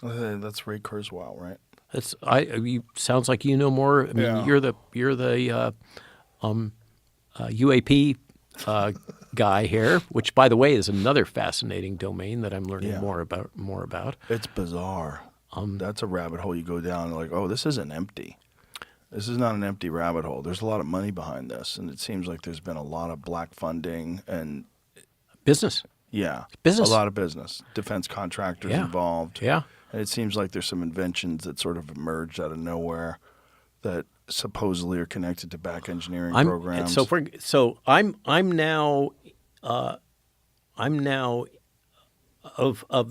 That's Ray Kurzweil, right? Sounds like you know more. I mean, you're the UAP guy here, which, by the way, is another fascinating domain that I'm learning more about. It's bizarre. That's a rabbit hole you go down and like, oh, this isn't empty. This is not an empty rabbit hole. There's a lot of money behind this, and it seems like there's been a lot of black funding and business. Yeah, business. A lot of business. Defense contractors involved. Yeah, and it seems like there's some inventions that sort of emerged out of nowhere that supposedly are connected to back engineering programs. So I'm now of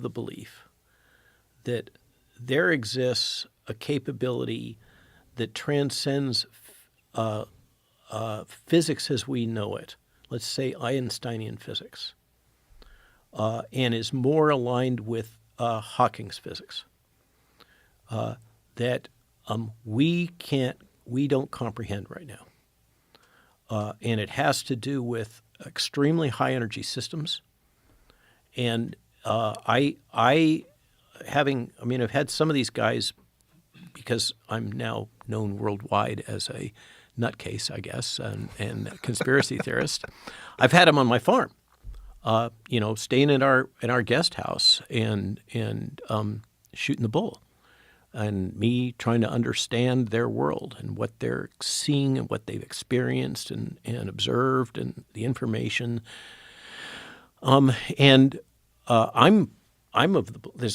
the belief that there exists a capability that transcends physics as we know it. Let's say Einsteinian physics, and is more aligned with Hawking's physics. That we don't comprehend right now, and it has to do with extremely high energy systems. And I've had some of these guys, because I'm now known worldwide as a nutcase, I guess, and a conspiracy theorist. I've had them on my farm, staying in our guest house and shooting the bull, and me trying to understand their world and what they're seeing and what they've experienced and observed and the information. There's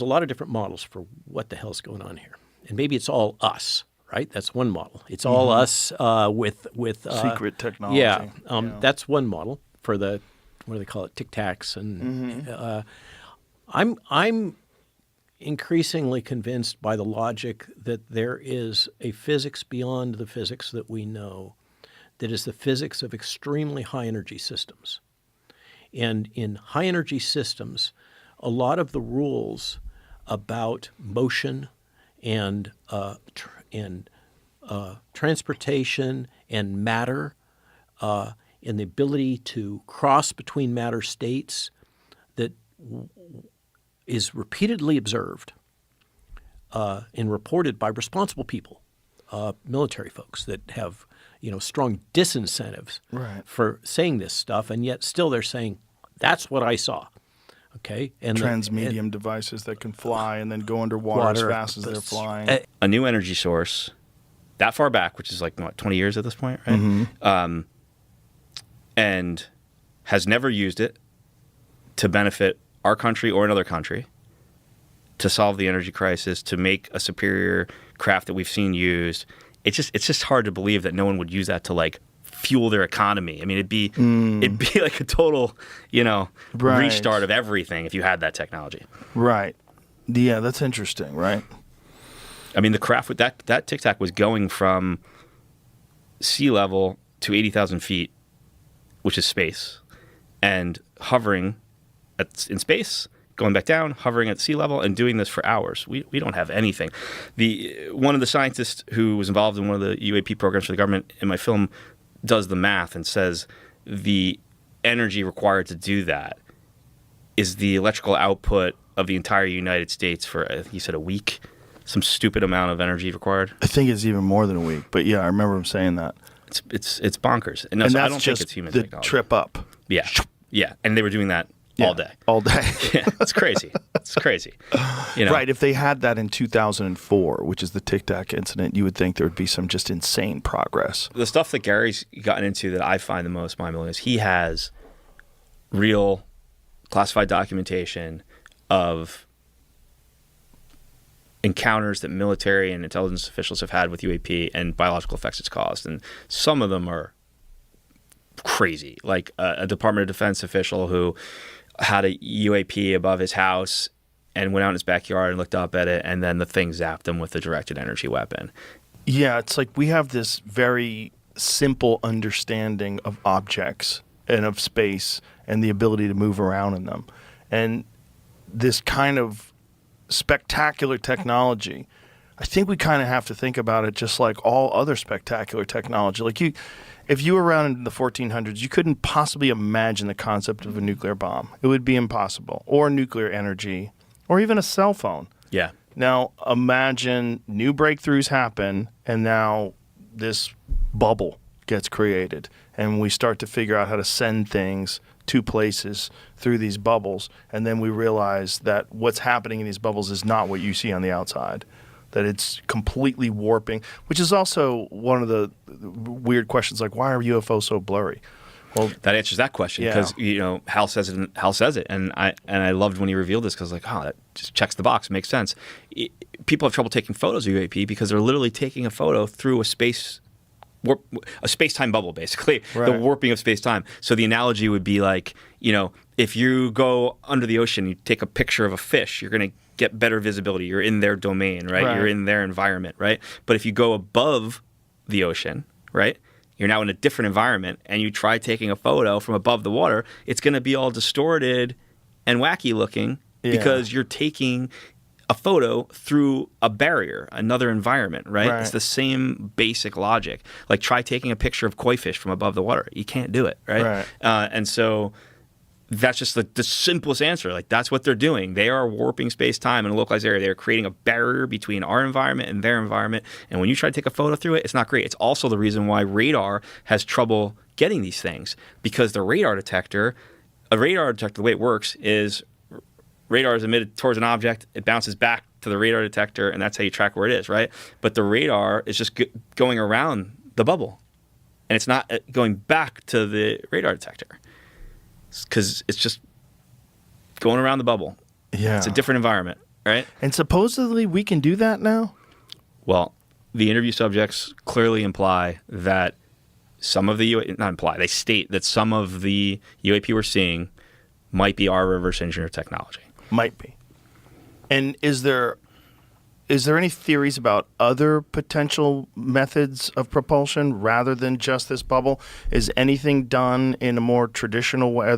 a lot of different models for what the hell's going on here. And maybe it's all us, right? That's one model. It's all us with secret technology. That's one model for the, what do they call it, Tic Tacs. And I'm increasingly convinced by the logic that there is a physics beyond the physics that we know, that is the physics of extremely high energy systems. And in high energy systems, a lot of the rules about motion and transportation and matter, and the ability to cross between matter states, that is repeatedly observed and reported by responsible people, military folks that have strong disincentives for saying this stuff, and yet still they're saying, that's what I saw. Okay, and transmedium devices that can fly and then go underwater as fast as they're flying. A new energy source that far back, which is like 20 years at this point, right? Mm-hmm. And has never used it to benefit our country or another country, to solve the energy crisis, to make a superior craft that we've seen used. It's just hard to believe that no one would use that to like fuel their economy. I mean, it'd be like a total, restart of everything if you had that technology. Right. Yeah, that's interesting, right? I mean, the craft with that Tic Tac was going from sea level to 80,000 feet, which is space, and hovering in space, going back down, hovering at sea level, and doing this for hours. We don't have anything. One of the scientists who was involved in one of the UAP programs for the government in my film does the math and says the energy required to do that is the electrical output of the entire United States for, I think he said, a week. Some stupid amount of energy required. I think it's even more than a week, but yeah, I remember him saying that. It's bonkers. And that's I don't just think it's human the technology. Trip up. Yeah, and they were doing that all day. All day. Yeah, it's crazy. It's crazy. Right, if they had that in 2004, which is the Tic Tac incident, you would think there would be some just insane progress. The stuff that Gary's gotten into that I find the most mind-blowing is he has real classified documentation of encounters that military and intelligence officials have had with UAP and biological effects it's caused. And some of them are crazy, like a Department of Defense official who had a UAP above his house and went out in his backyard and looked up at it, and then the thing zapped him with a directed energy weapon. Yeah, it's like we have this very simple understanding of objects and of space and the ability to move around in them. And this kind of spectacular technology, I think we kind of have to think about it just like all other spectacular technology. Like if you were around in the 1400s, you couldn't possibly imagine the concept of a nuclear bomb. It would be impossible. Or nuclear energy, or even a cell phone. Yeah. Now imagine new breakthroughs happen, and now this bubble gets created, and we start to figure out how to send things to places through these bubbles, and then we realize that what's happening in these bubbles is not what you see on the outside, that it's completely warping, which is also one of the weird questions, like, why are UFOs so blurry? Well, that answers that question, because Hal says it, and I loved when he revealed this, because that just checks the box, makes sense. People have trouble taking photos of UAP because they're literally taking a photo through a space-time bubble, basically, right. The warping of space-time. So the analogy would be like, if you go under the ocean, you take a picture of a fish, you're going to get better visibility. You're in their domain, right? You're in their environment, right? But if you go above the ocean, right, you're now in a different environment, and you try taking a photo from above the water, it's going to be all distorted and wacky looking because you're taking a photo through a barrier, another environment, right? It's the same basic logic. Like, try taking a picture of koi fish from above the water. You can't do it, right? And so that's just the simplest answer. Like, that's what they're doing. They are warping space-time in a localized area. They're creating a barrier between our environment and their environment. And when you try to take a photo through it, it's not great. It's also the reason why radar has trouble getting these things, because the radar detector, the way it works is radar is emitted towards an object, it bounces back to the radar detector, and that's how you track where it is, right? But the radar is just going around the bubble, and it's not going back to the radar detector, because it's just going around the bubble. Yeah. It's a different environment, right? And supposedly we can do that now? Well, the interview subjects clearly imply that some of the they state that some of the UAP we're seeing might be our reverse engineer technology. Might be. And is there any theories about other potential methods of propulsion rather than just this bubble? Is anything done in a more traditional way?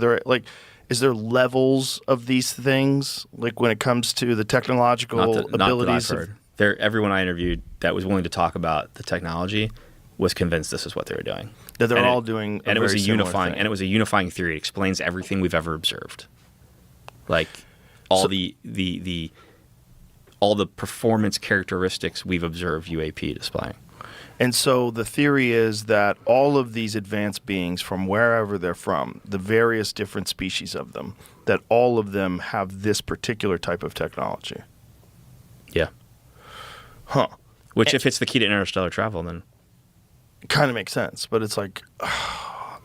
Is there levels of these things, like when it comes to the technological abilities? Not that I've heard. Everyone I interviewed that was willing to talk about the technology was convinced this is what they were doing. That they're all doing, and it was a unifying theory. It explains everything we've ever observed, like all the performance characteristics we've observed UAP displaying. And so the theory is that all of these advanced beings, from wherever they're from, the various different species of them, that all of them have this particular type of technology. Yeah. Huh. Which, if it's the key to interstellar travel, then kind of makes sense. But it's like,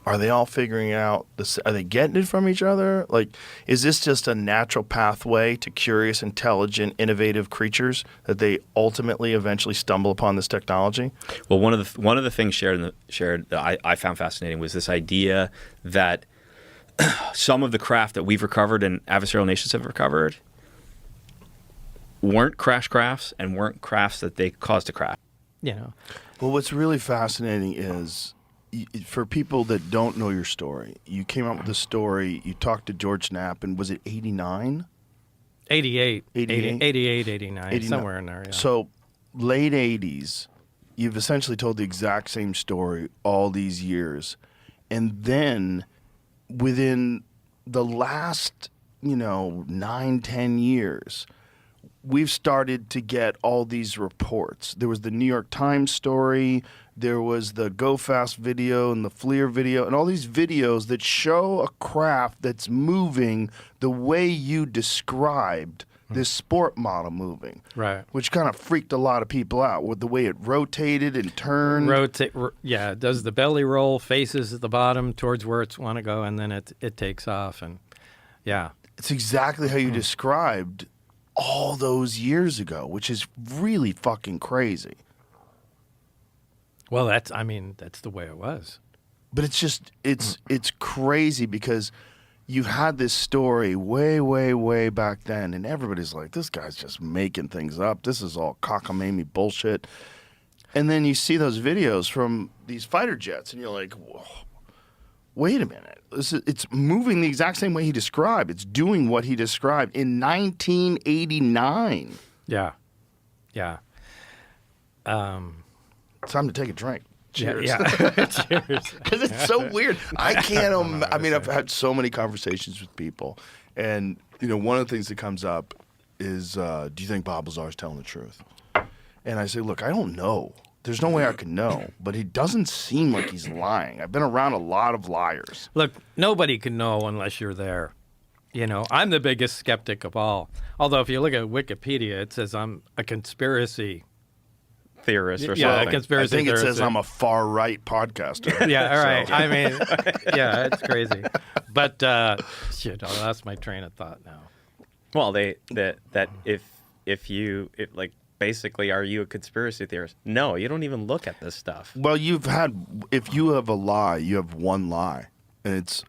are they all figuring out this? Are they getting it from each other? Like, is this just a natural pathway to curious, intelligent, innovative creatures that they ultimately eventually stumble upon this technology? Well, one of the things shared that I found fascinating was this idea that some of the craft that we've recovered and adversarial nations have recovered weren't crash crafts and weren't crafts that they caused to crash. Well, what's really fascinating is, for people that don't know your story, you came up with a story, you talked to George Knapp, and was it 89? 88. 88? 88, 89, somewhere in there, yeah. So, late 80s, you've essentially told the exact same story all these years. And then, within the last, 9, 10 years, we've started to get all these reports. There was the New York Times story, there was the Go Fast video and the FLIR video, and all these videos that show a craft that's moving the way you described this sport model moving. Right. Which kind of freaked a lot of people out with the way it rotated and turned. It does the belly roll, faces at the bottom towards where it's want to go, and then it takes off. And yeah. It's exactly how you described all those years ago, which is really fucking crazy. Well, that's the way it was. But it's just, it's crazy because you had this story way, way, way back then, and everybody's like, this guy's just making things up. This is all cockamamie bullshit. And then you see those videos from these fighter jets, and you're like, whoa, wait a minute. It's moving the exact same way he described. It's doing what he described in 1989. Yeah. Yeah. Time to take a drink. Cheers. Yeah. Cheers. Because it's so weird. I can't. I've had so many conversations with people, and one of the things that comes up is, do you think Bob Lazar is telling the truth? And I say, look, I don't know. There's no way I could know, but he doesn't seem like he's lying. I've been around a lot of liars. Look, nobody can know unless you're there. You know, I'm the biggest skeptic of all. Although if you look at Wikipedia, it says I'm a conspiracy theorist or yeah, something. a conspiracy I think it theorist. says I'm a far-right podcaster. Yeah, all right. So- I mean, yeah, it's crazy. But, shit, I lost my train of thought now. Well, if you basically, are you a conspiracy theorist? No, you don't even look at this stuff. Well, if you have a lie, you have one lie, and it's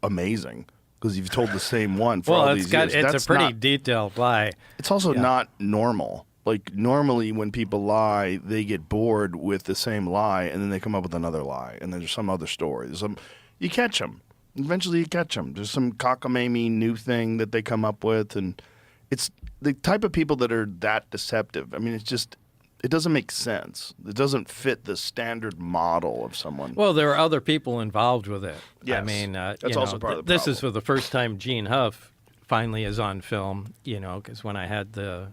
amazing because you've told the same one for all these years. It's That's a pretty not- detailed lie. It's also not normal. Like, normally when people lie, they get bored with the same lie, and then they come up with another lie, and then there's some other story. You catch them. Eventually you catch them. There's some cockamamie new thing that they come up with, and it's the type of people that are that deceptive. I mean, it doesn't make sense. It doesn't fit the standard model of someone. Well, there are other people involved with it. Yes. I mean, That's also part of the this is problem. for the first time Gene Huff finally is on film, because when I had the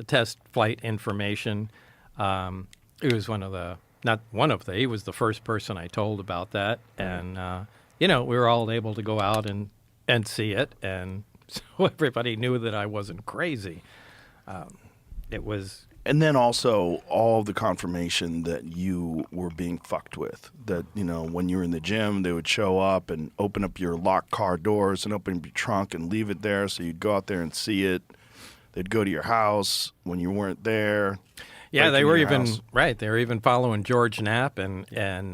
test flight information, he was he was the first person I told about that. And, we were all able to go out and see it. And so everybody knew that I wasn't crazy. It was... And then also all the confirmation that you were being fucked with. That, when you were in the gym, they would show up and open up your locked car doors and open up your trunk and leave it there so you'd go out there and see it. They'd go to your house when you weren't there. Yeah, break they into were your even house. right. They were even following George Knapp and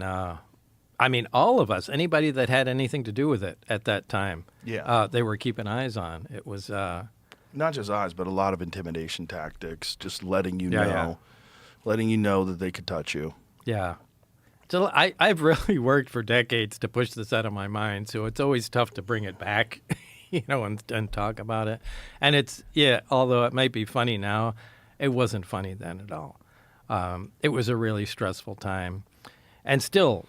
I mean all of us, anybody that had anything to do with it at that time. Yeah. They were keeping eyes on. It was Not just eyes, but a lot of intimidation tactics, just letting you Yeah, know, yeah. letting you know that they could touch you. yeah. So I've really worked for decades to push this out of my mind, so it's always tough to bring it back, and talk about it. And although it might be funny now, it wasn't funny then at all. It was a really stressful time, and still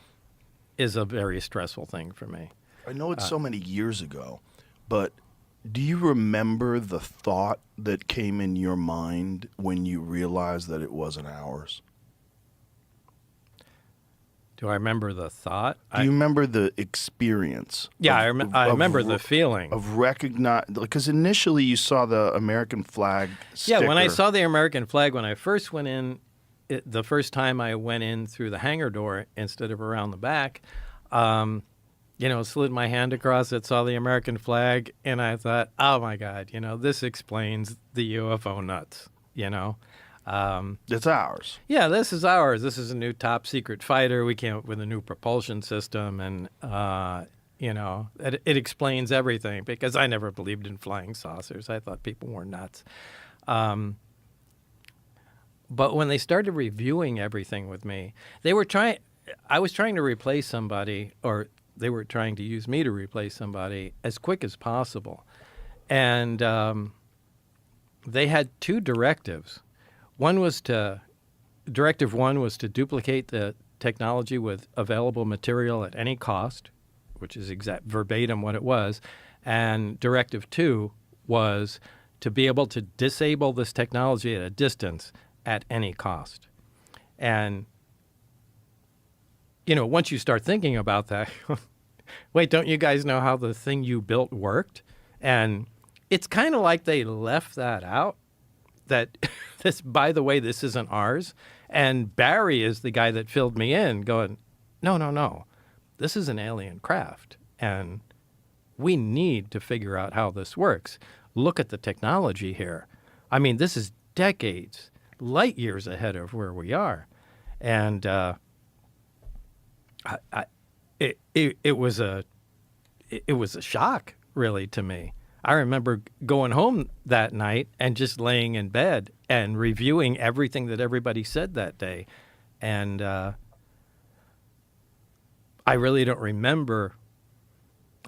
is a very stressful thing for me. I know it's so many years ago, but do you remember the thought that came in your mind when you realized that it wasn't ours? Do I remember the thought? Do you remember the experience? Yeah, of- I of remember re- the feeling. of recognize, because initially you saw the American flag sticker. Yeah, when I saw the American flag, when I first went in, the first time I went in through the hangar door instead of around the back, slid my hand across it, saw the American flag, and I thought, oh my God, this explains the UFO nuts, It's ours. Yeah, this is ours. This is a new top secret fighter. We came up with a new propulsion system, and it explains everything because I never believed in flying saucers. I thought people were nuts. But when they started reviewing everything with me, I was trying to replace somebody, or they were trying to use me to replace somebody as quick as possible. And they had two directives. Directive one was to duplicate the technology with available material at any cost, which is verbatim what it was. And directive two was to be able to disable this technology at a distance at any cost. And, once you start thinking about that, wait, don't you guys know how the thing you built worked? And it's kind of like they left that out. That this, by the way, this isn't ours. And Barry is the guy that filled me in going, no, this is an alien craft. And we need to figure out how this works. Look at the technology here. I mean, this is decades, light years ahead of where we are. And it was a shock, really, to me. I remember going home that night and just laying in bed and reviewing everything that everybody said that day. And I really don't remember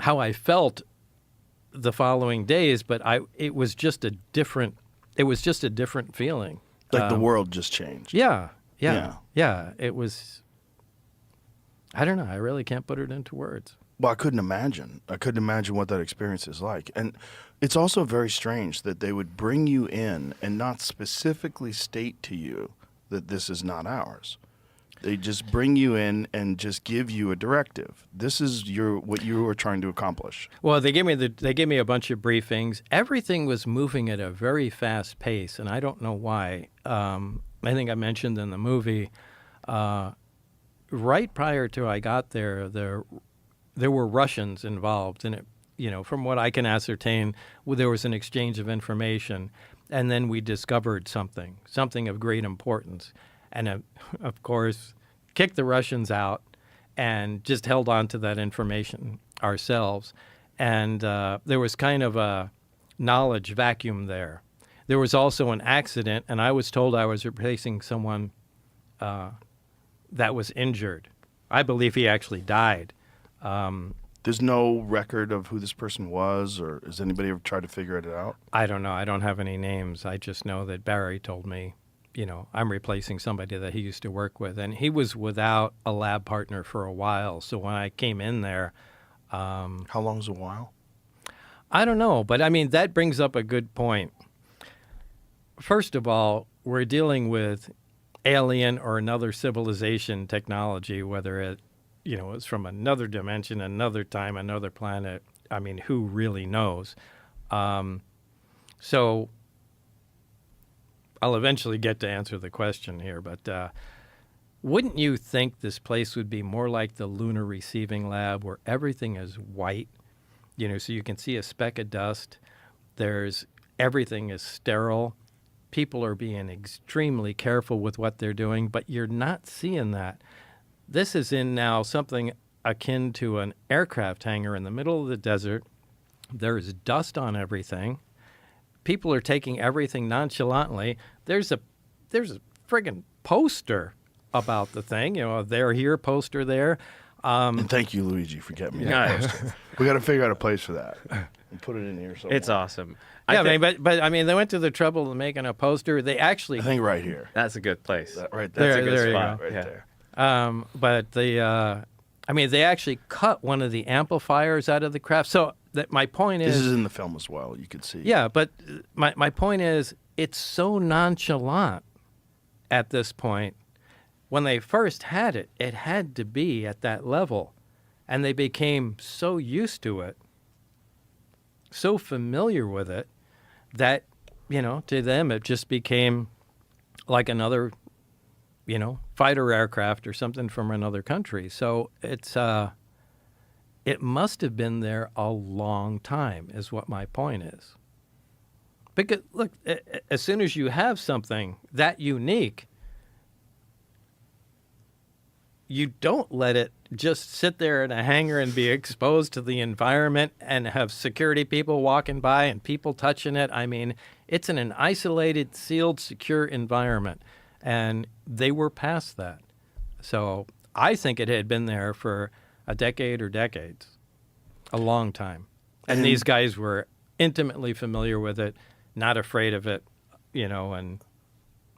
how I felt the following days, but it was just a different feeling. Like the world just changed. Yeah. It was, I don't know. I really can't put it into words. Well, I couldn't imagine. I couldn't imagine what that experience is like. And it's also very strange that they would bring you in and not specifically state to you that this is not ours. They just bring you in and just give you a directive. This is what you were trying to accomplish. Well, they gave me a bunch of briefings. Everything was moving at a very fast pace, and I don't know why. I think I mentioned in the movie, right prior to I got there were Russians involved, and it, from what I can ascertain, there was an exchange of information, and then we discovered something of great importance. And, of course, kicked the Russians out and just held on to that information ourselves. And there was kind of a knowledge vacuum there. There was also an accident, and I was told I was replacing someone that was injured. I believe he actually died. There's no record of who this person was, or has anybody ever tried to figure it out? I don't know. I don't have any names. I just know that Barry told me, I'm replacing somebody that he used to work with. And he was without a lab partner for a while. So when I came in there... How long is a while? I don't know. But, that brings up a good point. First of all, we're dealing with alien or another civilization technology, whether it, it's from another dimension, another time, another planet. Who really knows? So... I'll eventually get to answer the question here, but wouldn't you think this place would be more like the Lunar Receiving Lab where everything is white, so you can see a speck of dust. Everything is sterile. People are being extremely careful with what they're doing, but you're not seeing that. This is in now something akin to an aircraft hangar in the middle of the desert. There's dust on everything. People are taking everything nonchalantly. There's a friggin' poster about the thing. They're here, poster there. And thank you, Luigi, for getting me that poster. We got to figure out a place for that and put it in here somewhere. It's awesome. Yeah, but they went to the trouble of making a poster. They actually... I think right here. That's a good place. Right That's there. a good spot. Right yeah. there. But they actually cut one of the amplifiers out of the craft. So that my point is... This is in the film as well. You could see. Yeah, but my point is it's so nonchalant at this point. When they first had it, it had to be at that level. And they became so used to it, so familiar with it, that, to them it just became like another, fighter aircraft or something from another country. So it must have been there a long time, is what my point is. Because, look, as soon as you have something that unique, you don't let it just sit there in a hangar and be exposed to the environment and have security people walking by and people touching it. It's in an isolated, sealed, secure environment. And they were past that. So I think it had been there for a decade or decades, a long time. And these guys were intimately familiar with it, not afraid of it, and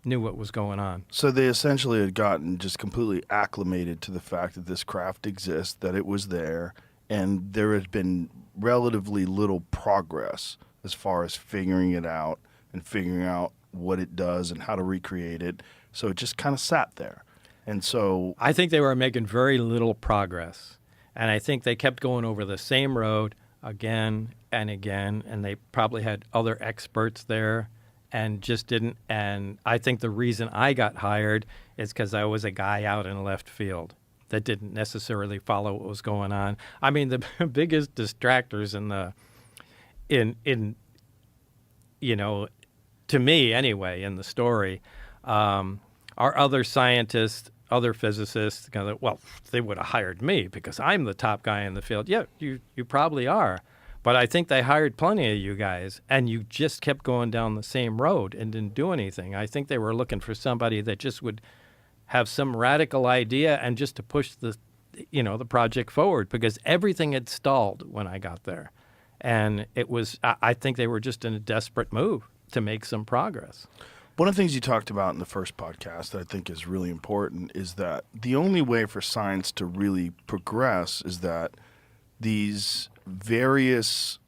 knew what was going on. So they essentially had gotten just completely acclimated to the fact that this craft exists, that it was there, and there had been relatively little progress as far as figuring it out and figuring out what it does and how to recreate it. So it just kind of sat there. And so I think they were making very little progress. And I think they kept going over the same road again and again, and they probably had other experts there and just didn't. And I think the reason I got hired is because I was a guy out in left field that didn't necessarily follow what was going on. The biggest distractors to me anyway, in the story, are other scientists, other physicists. Well, they would have hired me because I'm the top guy in the field. Yeah, you probably are. But I think they hired plenty of you guys, and you just kept going down the same road and didn't do anything. I think they were looking for somebody that just would have some radical idea and just to push the project forward, because everything had stalled when I got there. And I think they were just in a desperate move to make some progress. one of the things you talked about in the first podcast that I think is really important is that the only way for science to really progress is that these various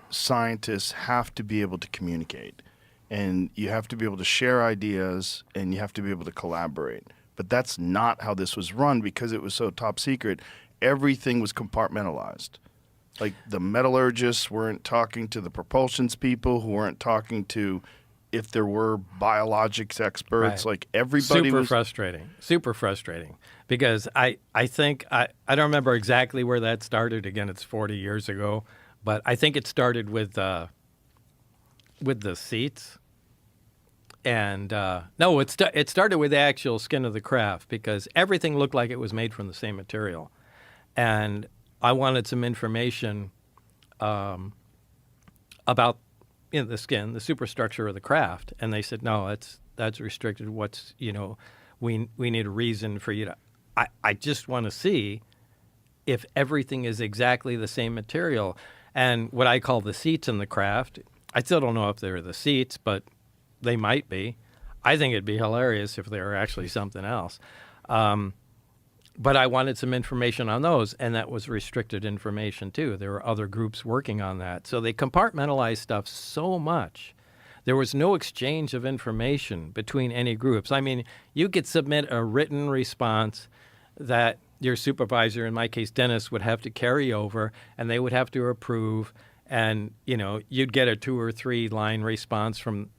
scientists have to be able to communicate, and you have to be able to share ideas, and you have to be able to collaborate. But that's not how this was run because it was so top secret. Everything was compartmentalized. Like the metallurgists weren't talking to the propulsions people, who weren't talking to if there were biologics experts. Right. Like everybody super was frustrating. Super frustrating. Because I think I don't remember exactly where that started. Again, it's 40 years ago, but I think it started with the seats. And no, it started with the actual skin of the craft because everything looked like it was made from the same material. And I wanted some information about the skin, the superstructure of the craft. And they said, no, that's restricted. We need a reason for you to. I just want to see if everything is exactly the same material. And what I call the seats in the craft, I still don't know if they're the seats, but they might be. I think it'd be hilarious if they were actually something else. But I wanted some information on those, and that was restricted information too. There were other groups working on that. So they compartmentalized stuff so much. There was no exchange of information between any groups. I mean, you could submit a written response that your supervisor, in my case, Dennis, would have to carry over, and they would have to approve, and, you'd get a 2 or 3 line response from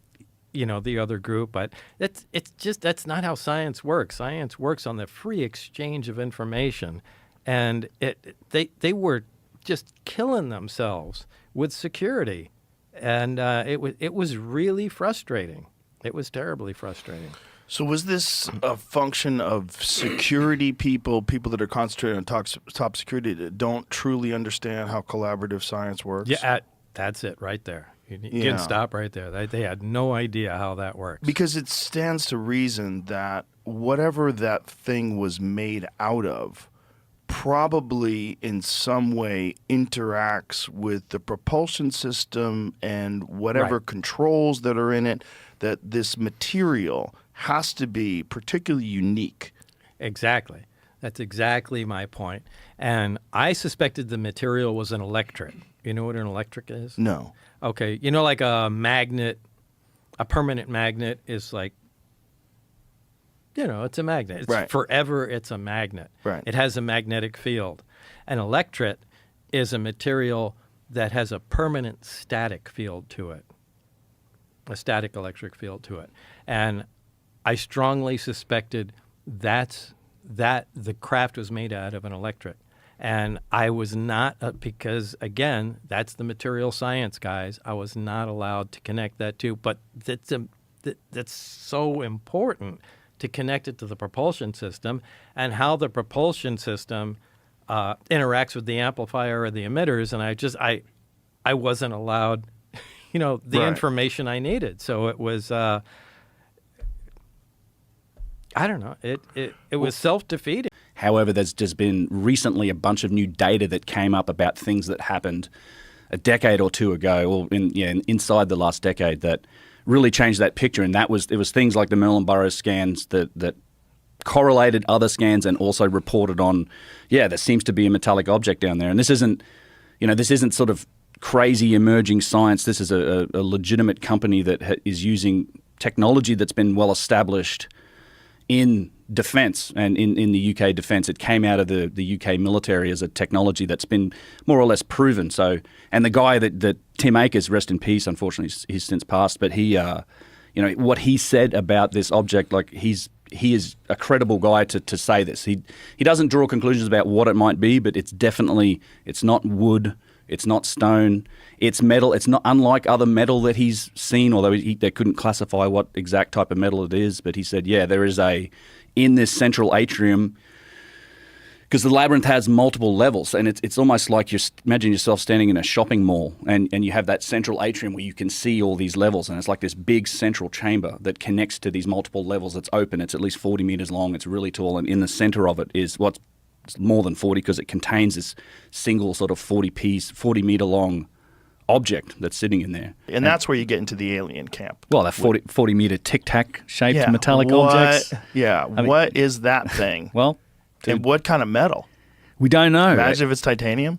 the other group, but that's not how science works. Science works on the free exchange of information, and they were just killing themselves with security, and it was really frustrating. It was terribly frustrating. So was this a function of security people that are concentrated on top security that don't truly understand how collaborative science works? Yeah, that's it right there. You can stop right there. They had no idea how that works. Because it stands to reason that whatever that thing was made out of probably in some way interacts with the propulsion system and whatever controls that are in it, that this material has to be particularly unique. Exactly. That's exactly my point. And I suspected the material was an electric. You know what an electric is? No. Okay. Like a magnet, a permanent magnet is like, it's a magnet. It's right. Forever it's a magnet. Right. It has a magnetic field. An electret is a material that has a permanent static field to it, a static electric field to it. And I strongly suspected that the craft was made out of an electric. And I was not, because, again, that's the material science guys, I was not allowed to connect that to. But that's so important to connect it to the propulsion system and how the propulsion system interacts with the amplifier or the emitters. And I wasn't allowed, the information I needed. So it was, I don't know, it was self-defeating. However, there's just been recently a bunch of new data that came up about things that happened a decade or two ago, or inside the last decade, that really changed that picture. And it was things like the Merlin Burrows scans that correlated other scans and also reported on, there seems to be a metallic object down there. And this isn't sort of crazy emerging science. This is a legitimate company that is using technology that's been well established in defence and in the UK defence. It came out of the UK military as a technology that's been more or less proven. So, and the guy that Tim Akers, rest in peace, unfortunately he's since passed, but he, what he said about this object, like he is a credible guy to say this. He doesn't draw conclusions about what it might be, but it's not wood, it's not stone, it's metal. It's not unlike other metal that he's seen, although they couldn't classify what exact type of metal it is. But he said, there is in this central atrium, because the labyrinth has multiple levels, and it's almost like imagine yourself standing in a shopping mall, and you have that central atrium where you can see all these levels, and it's like this big central chamber that connects to these multiple levels. It's open. It's at least 40 meters long. It's really tall, and in the center of it is what's more than 40, because it contains this single sort of 40 meter long object that's sitting in there. And that's where you get into the alien camp. Well, that 40 meter tic-tac shaped metallic objects. Yeah. What is that thing? Well, and what kind of metal? We don't know. Imagine if it's titanium.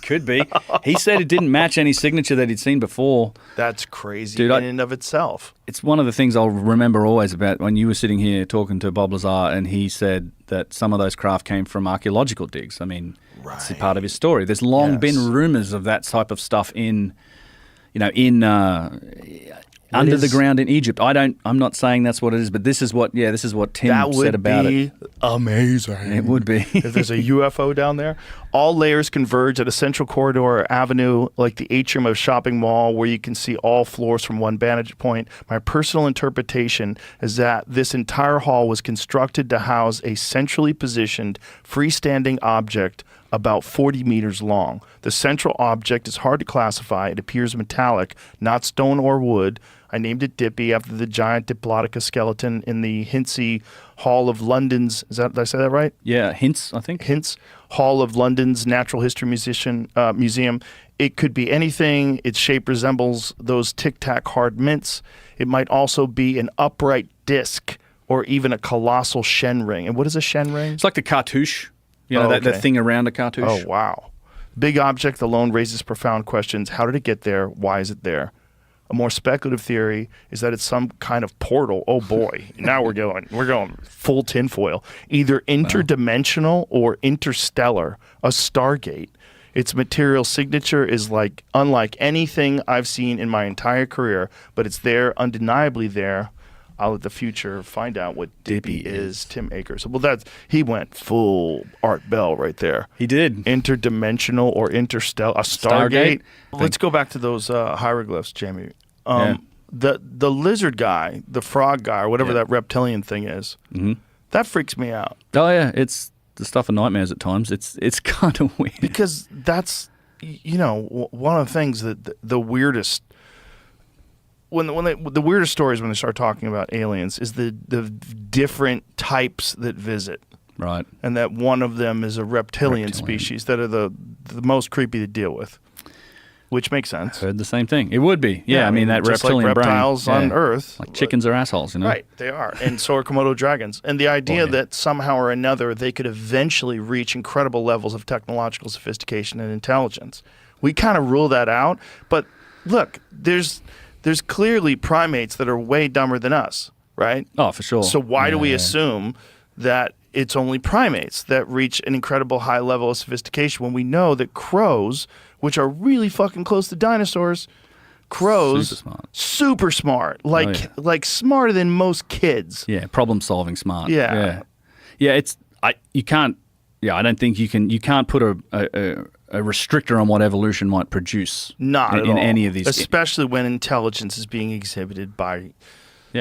Could be. He said it didn't match any signature that he'd seen before. That's crazy Dude, in and of itself. It's one of the things I'll remember always about when you were sitting here talking to Bob Lazar, and he said that some of those craft came from archaeological digs. I mean, it's a part of his story. There's long been rumors of that type of stuff in under the ground in Egypt. I'm not saying that's what it is, but this is what Tim said about it. That would be amazing. It would be. If there's a UFO down there. All layers converge at a central corridor or avenue like the atrium of a shopping mall where you can see all floors from one vantage point. My personal interpretation is that this entire hall was constructed to house a centrally positioned, freestanding object about 40 meters long. The central object is hard to classify. It appears metallic, not stone or wood. I named it Dippy after the giant Diplodocus skeleton in the Hintsey Hall of London's, did I say that right? Yeah, Hints, I think. Hints Hall of London's Natural History Museum. It could be anything. Its shape resembles those tic-tac hard mints. It might also be an upright disc or even a colossal Shen ring. And what is a Shen ring? It's like the cartouche. You know, that thing around a cartouche. Oh, wow. Big object alone raises profound questions. How did it get there? Why is it there? A more speculative theory is that it's some kind of portal. Oh boy, now we're going full tinfoil. Either interdimensional or interstellar, a Stargate. Its material signature is unlike anything I've seen in my entire career, but it's there, undeniably there. I'll let the future find out what Dippy is. Tim Akers. Well, he went full Art Bell right there. He did. Interdimensional or interstellar, a Stargate. Let's go back to those hieroglyphs, Jamie. The lizard guy, the frog guy, or whatever that reptilian thing is, that freaks me out. Oh yeah, it's the stuff of nightmares at times. It's kind of weird because that's one of the things that the weirdest. The weirdest stories when they start talking about aliens is the different types that visit. Right. And that one of them is a reptilian species that are the most creepy to deal with. Which makes sense. I heard the same thing. It would be. Yeah, I mean that just reptilian like reptiles brain. on Earth. Like chickens are assholes, Right, they are. And so are Komodo dragons. And the idea that somehow or another they could eventually reach incredible levels of technological sophistication and intelligence. We kind of rule that out. But look, there's clearly primates that are way dumber than us, right? Oh, for sure. So why do we assume that it's only primates that reach an incredible high level of sophistication when we know that crows, which are really fucking close to dinosaurs, super smart, like smarter than most kids. Yeah, problem solving smart. Yeah. I don't think you can't put a restrictor on what evolution might produce. Not at all. In any of these, especially when intelligence is being exhibited by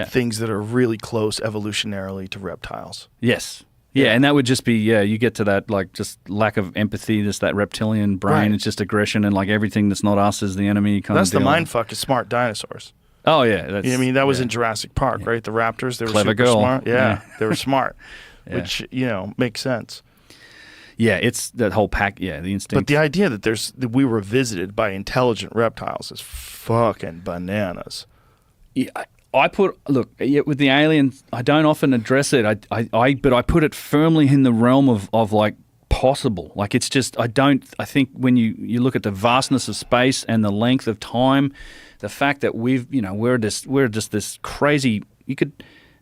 things that are really close evolutionarily to reptiles. Yes. Yeah, and that would just be, you get to that, just lack of empathy, just that reptilian brain, Right. It's just aggression, and everything that's not us is the enemy kind That's of deal. the mind fuck is smart dinosaurs. Oh, yeah. That was in Jurassic Park, right? The raptors, they were Clever super girl. smart. Yeah, they were smart, Yeah. which, makes sense. Yeah, it's that whole pack, the instinct. But the idea that we were visited by intelligent reptiles is fucking bananas. Yeah, with the aliens, I don't often address it. But I put it firmly in the realm of possible. It's just I think when you look at the vastness of space and the length of time, the fact that we're just this crazy.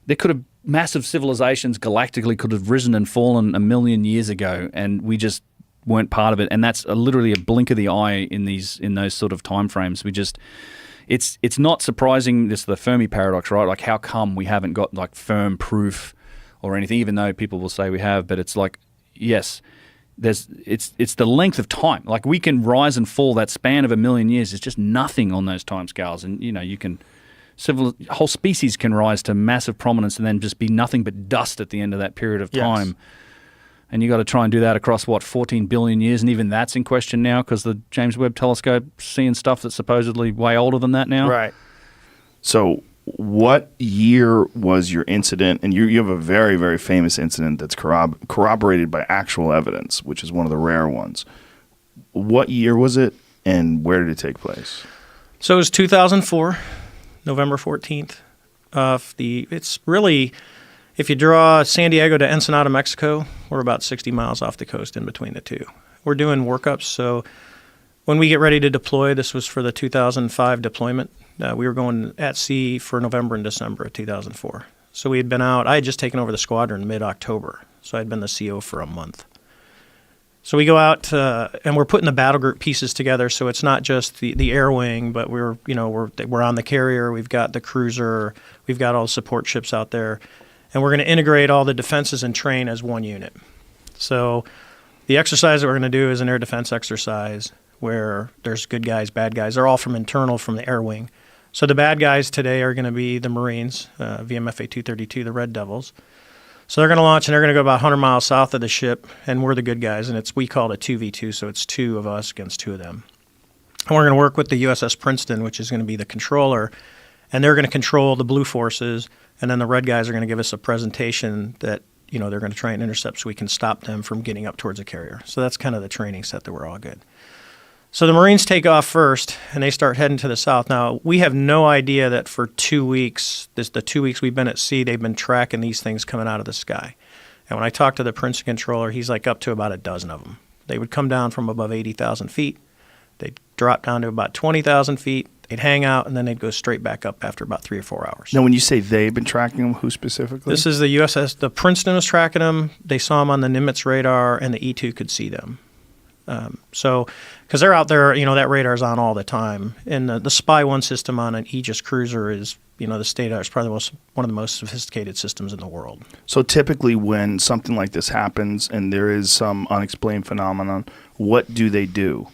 There could have massive civilizations galactically could have risen and fallen a million years ago, and we just weren't part of it. And that's literally a blink of the eye in those sort of time frames. It's not surprising. This is the Fermi paradox, right? How come we haven't got firm proof or anything, even though people will say we have? But it's yes, it's the length of time. We can rise and fall. That span of a million years is just nothing on those time scales, and you can. Whole species can rise to massive prominence and then just be nothing but dust at the end of that period of time. Yes. And you got to try and do that across 14 billion years, and even that's in question now because the James Webb Telescope seeing stuff that's supposedly way older than that now. Right. So, what year was your incident? And you have a very, very famous incident that's corroborated by actual evidence, which is one of the rare ones. What year was it, and where did it take place? So it was 2004, November 14th. It's really If you draw San Diego to Ensenada, Mexico, we're about 60 miles off the coast in between the two. We're doing workups, so when we get ready to deploy, this was for the 2005 deployment. We were going at sea for November and December of 2004. So we had been out. I had just taken over the squadron mid-October, so I'd been the CO for a month. So we go out and we're putting the battle group pieces together. So it's not just the air wing, but we're on the carrier. We've got the cruiser. We've got all the support ships out there, and we're going to integrate all the defenses and train as one unit. So the exercise that we're going to do is an air defense exercise where there's good guys, bad guys. They're all from the air wing. So the bad guys today are going to be the Marines, VMFA 232, the Red Devils. So they're going to launch, and they're going to go about 100 miles south of the ship, and we're the good guys, and we call it a 2v2, so it's two of us against two of them. And we're going to work with the USS Princeton, which is going to be the controller, and they're going to control the blue forces, and then the red guys are going to give us a presentation that they're going to try and intercept so we can stop them from getting up towards a carrier. So that's kind of the training set that we're all good. So the Marines take off first, and they start heading to the south. Now, we have no idea that for 2 weeks, the 2 weeks we've been at sea, they've been tracking these things coming out of the sky. And when I talked to the Princeton controller, he's like up to about a dozen of them. They would come down from above 80,000 feet. They'd drop down to about 20,000 feet. They'd hang out, and then they'd go straight back up after about 3 or 4 hours. Now, when you say they've been tracking them, who specifically? This is the USS. The Princeton was tracking them. They saw them on the Nimitz radar, and the E2 could see them. Because they're out there, that radar's on all the time. And the Spy 1 system on an Aegis cruiser is, the state-of-the-art, is probably one of the most sophisticated systems in the world. So typically when something like this happens and there is some unexplained phenomenon, what do they do?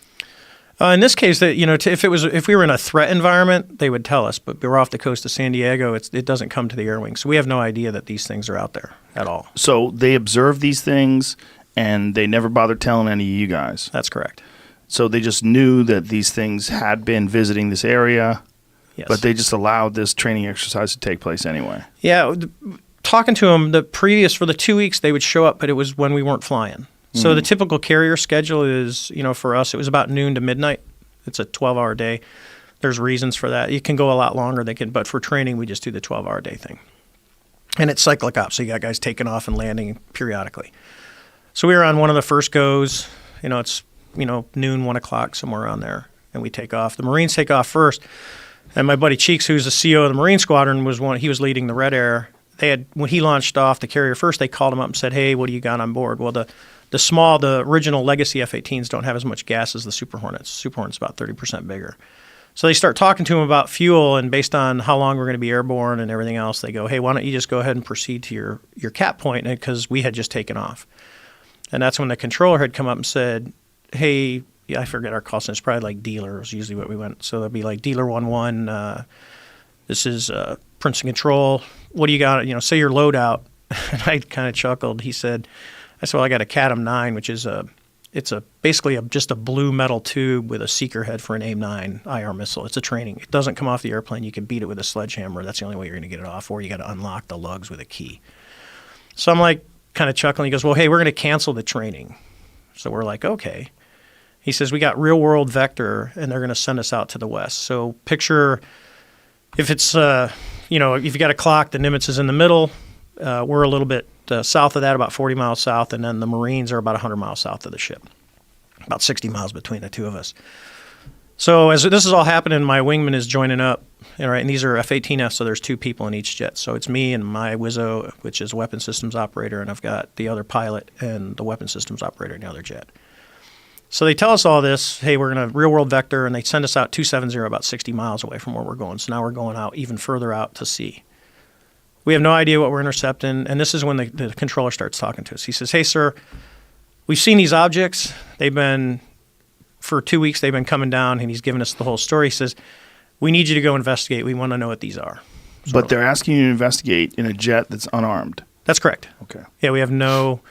In this case, if we were in a threat environment, they would tell us. But we're off the coast of San Diego. It doesn't come to the air wing. So we have no idea that these things are out there at all. So they observe these things, and they never bothered telling any of you guys. That's correct. So they just knew that these things had been visiting this area, Yes. but they just allowed this training exercise to take place anyway. Yeah, talking to them, for the 2 weeks, they would show up, but it was when we weren't flying. So the typical carrier schedule is, for us, it was about noon to midnight. It's a 12-hour day. There's reasons for that. It can go a lot longer. But for training, we just do the 12-hour day thing. And it's cyclic ops, so you got guys taking off and landing periodically. So we were on one of the first goes. It's noon, 1 o'clock, somewhere around there, and we take off. The Marines take off first, and my buddy Cheeks, who's the CO of the Marine Squadron, he was leading the Red Air. When he launched off the carrier first, they called him up and said, "Hey, what do you got on board?" Well, the original legacy F-18s don't have as much gas as the Super Hornets. Super Hornet's about 30% bigger. So they start talking to him about fuel, and based on how long we're going to be airborne and everything else, they go, "Hey, why don't you just go ahead and proceed to your cap point?" Because we had just taken off. And that's when the controller had come up and said, "Hey," I forget our call sign. It's probably like dealer is usually what we went. So it'd be like dealer 11. This is Princeton Control. What do you got? Say your loadout. And I kind of chuckled. I said, "Well, I got a CATM 9, which is basically just a blue metal tube with a seeker head for an AIM-9 IR missile. It's a training. It doesn't come off the airplane. You can beat it with a sledgehammer. That's the only way you're going to get it off, or you got to unlock the lugs with a key." So I'm like kind of chuckling. He goes, "Well, hey, we're going to cancel the training." So we're like, "Okay." He says, "We got real world vector, and they're going to send us out to the west." So picture if it's, if you got a clock, the Nimitz is in the middle. We're a little bit south of that, about 40 miles south, and then the Marines are about 100 miles south of the ship, about 60 miles between the two of us. So as this is all happening, my wingman is joining up, and these are F-18Fs, so there's 2 people in each jet. So it's me and my Wizzo, which is weapon systems operator, and I've got the other pilot and the weapon systems operator in the other jet. So they tell us all this, hey, we're going to real world vector, and they send us out 270, about 60 miles away from where we're going. So now we're going out even further out to sea. We have no idea what we're intercepting, and this is when the controller starts talking to us. He says, "Hey, sir, we've seen these objects. For 2 weeks, they've been coming down," and he's giving us the whole story. He says, "We need you to go investigate. We want to know what these are." But they're asking you to investigate in a jet that's unarmed. That's correct. Okay. Yeah, we have no...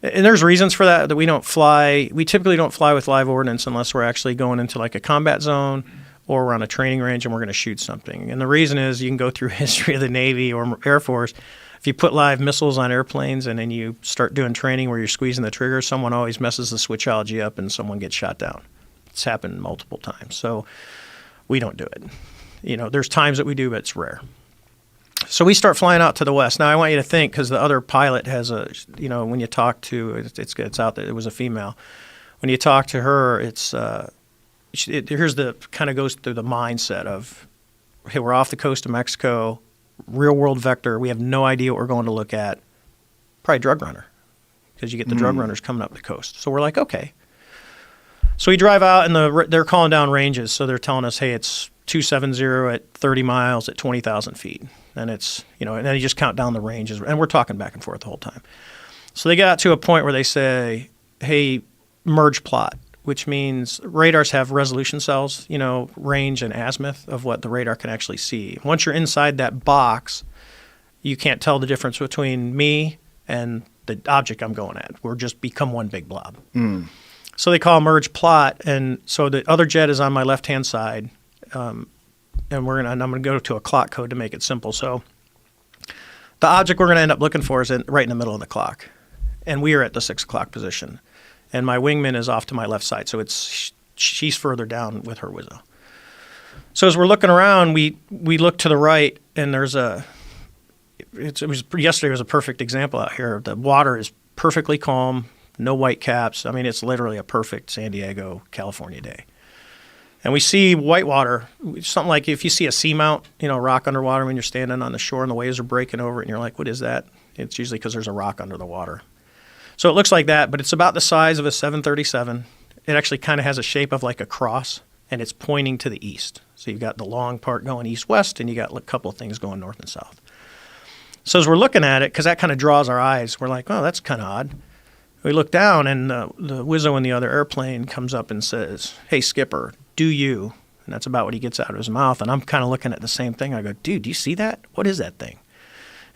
And there's reasons for that we don't fly. We typically don't fly with live ordnance unless we're actually going into like a combat zone or we're on a training range and we're going to shoot something. And the reason is you can go through history of the Navy or Air Force. If you put live missiles on airplanes and then you start doing training where you're squeezing the trigger, someone always messes the switchology up and someone gets shot down. It's happened multiple times. So we don't do it. There's times that we do, but it's rare. So we start flying out to the west. Now I want you to think, because the other pilot has a, when you talk to, it's out there, it was a female. When you talk to her, here's the kind of goes through the mindset of, hey, we're off the coast of Mexico, real world vector. We have no idea what we're going to look at. Probably drug runner, because you get the drug runners coming up the coast. So we're like, okay. So we drive out, and they're calling down ranges. So they're telling us, hey, it's 270 at 30 miles at 20,000 feet. And it's, and then you just count down the ranges. And we're talking back and forth the whole time. So they got to a point where they say, hey, merge plot, which means radars have resolution cells, range and azimuth of what the radar can actually see. Once you're inside that box, you can't tell the difference between me and the object I'm going at. We're just become one big blob. So they call merge plot, and so the other jet is on my left-hand side, and I'm going to go to a clock code to make it simple. So the object we're going to end up looking for is right in the middle of the clock, and we are at the 6 o'clock position, and my wingman is off to my left side, so she's further down with her Wizzo. So as we're looking around, we look to the right, and there's yesterday was a perfect example out here. The water is perfectly calm. No white caps. I mean, it's literally a perfect San Diego, California day. And we see white water, something like if you see a seamount, rock underwater when you're standing on the shore and the waves are breaking over it and you're like, what is that? It's usually because there's a rock under the water. So it looks like that, but it's about the size of a 737. It actually kind of has a shape of like a cross, and it's pointing to the east. So you've got the long part going east-west, and you got a couple of things going north and south. So as we're looking at it, because that kind of draws our eyes, we're like, oh, that's kind of odd. We look down, and the Wizzo in the other airplane comes up and says, hey, skipper, do you? And that's about what he gets out of his mouth. And I'm kind of looking at the same thing. I go, dude, do you see that? What is that thing?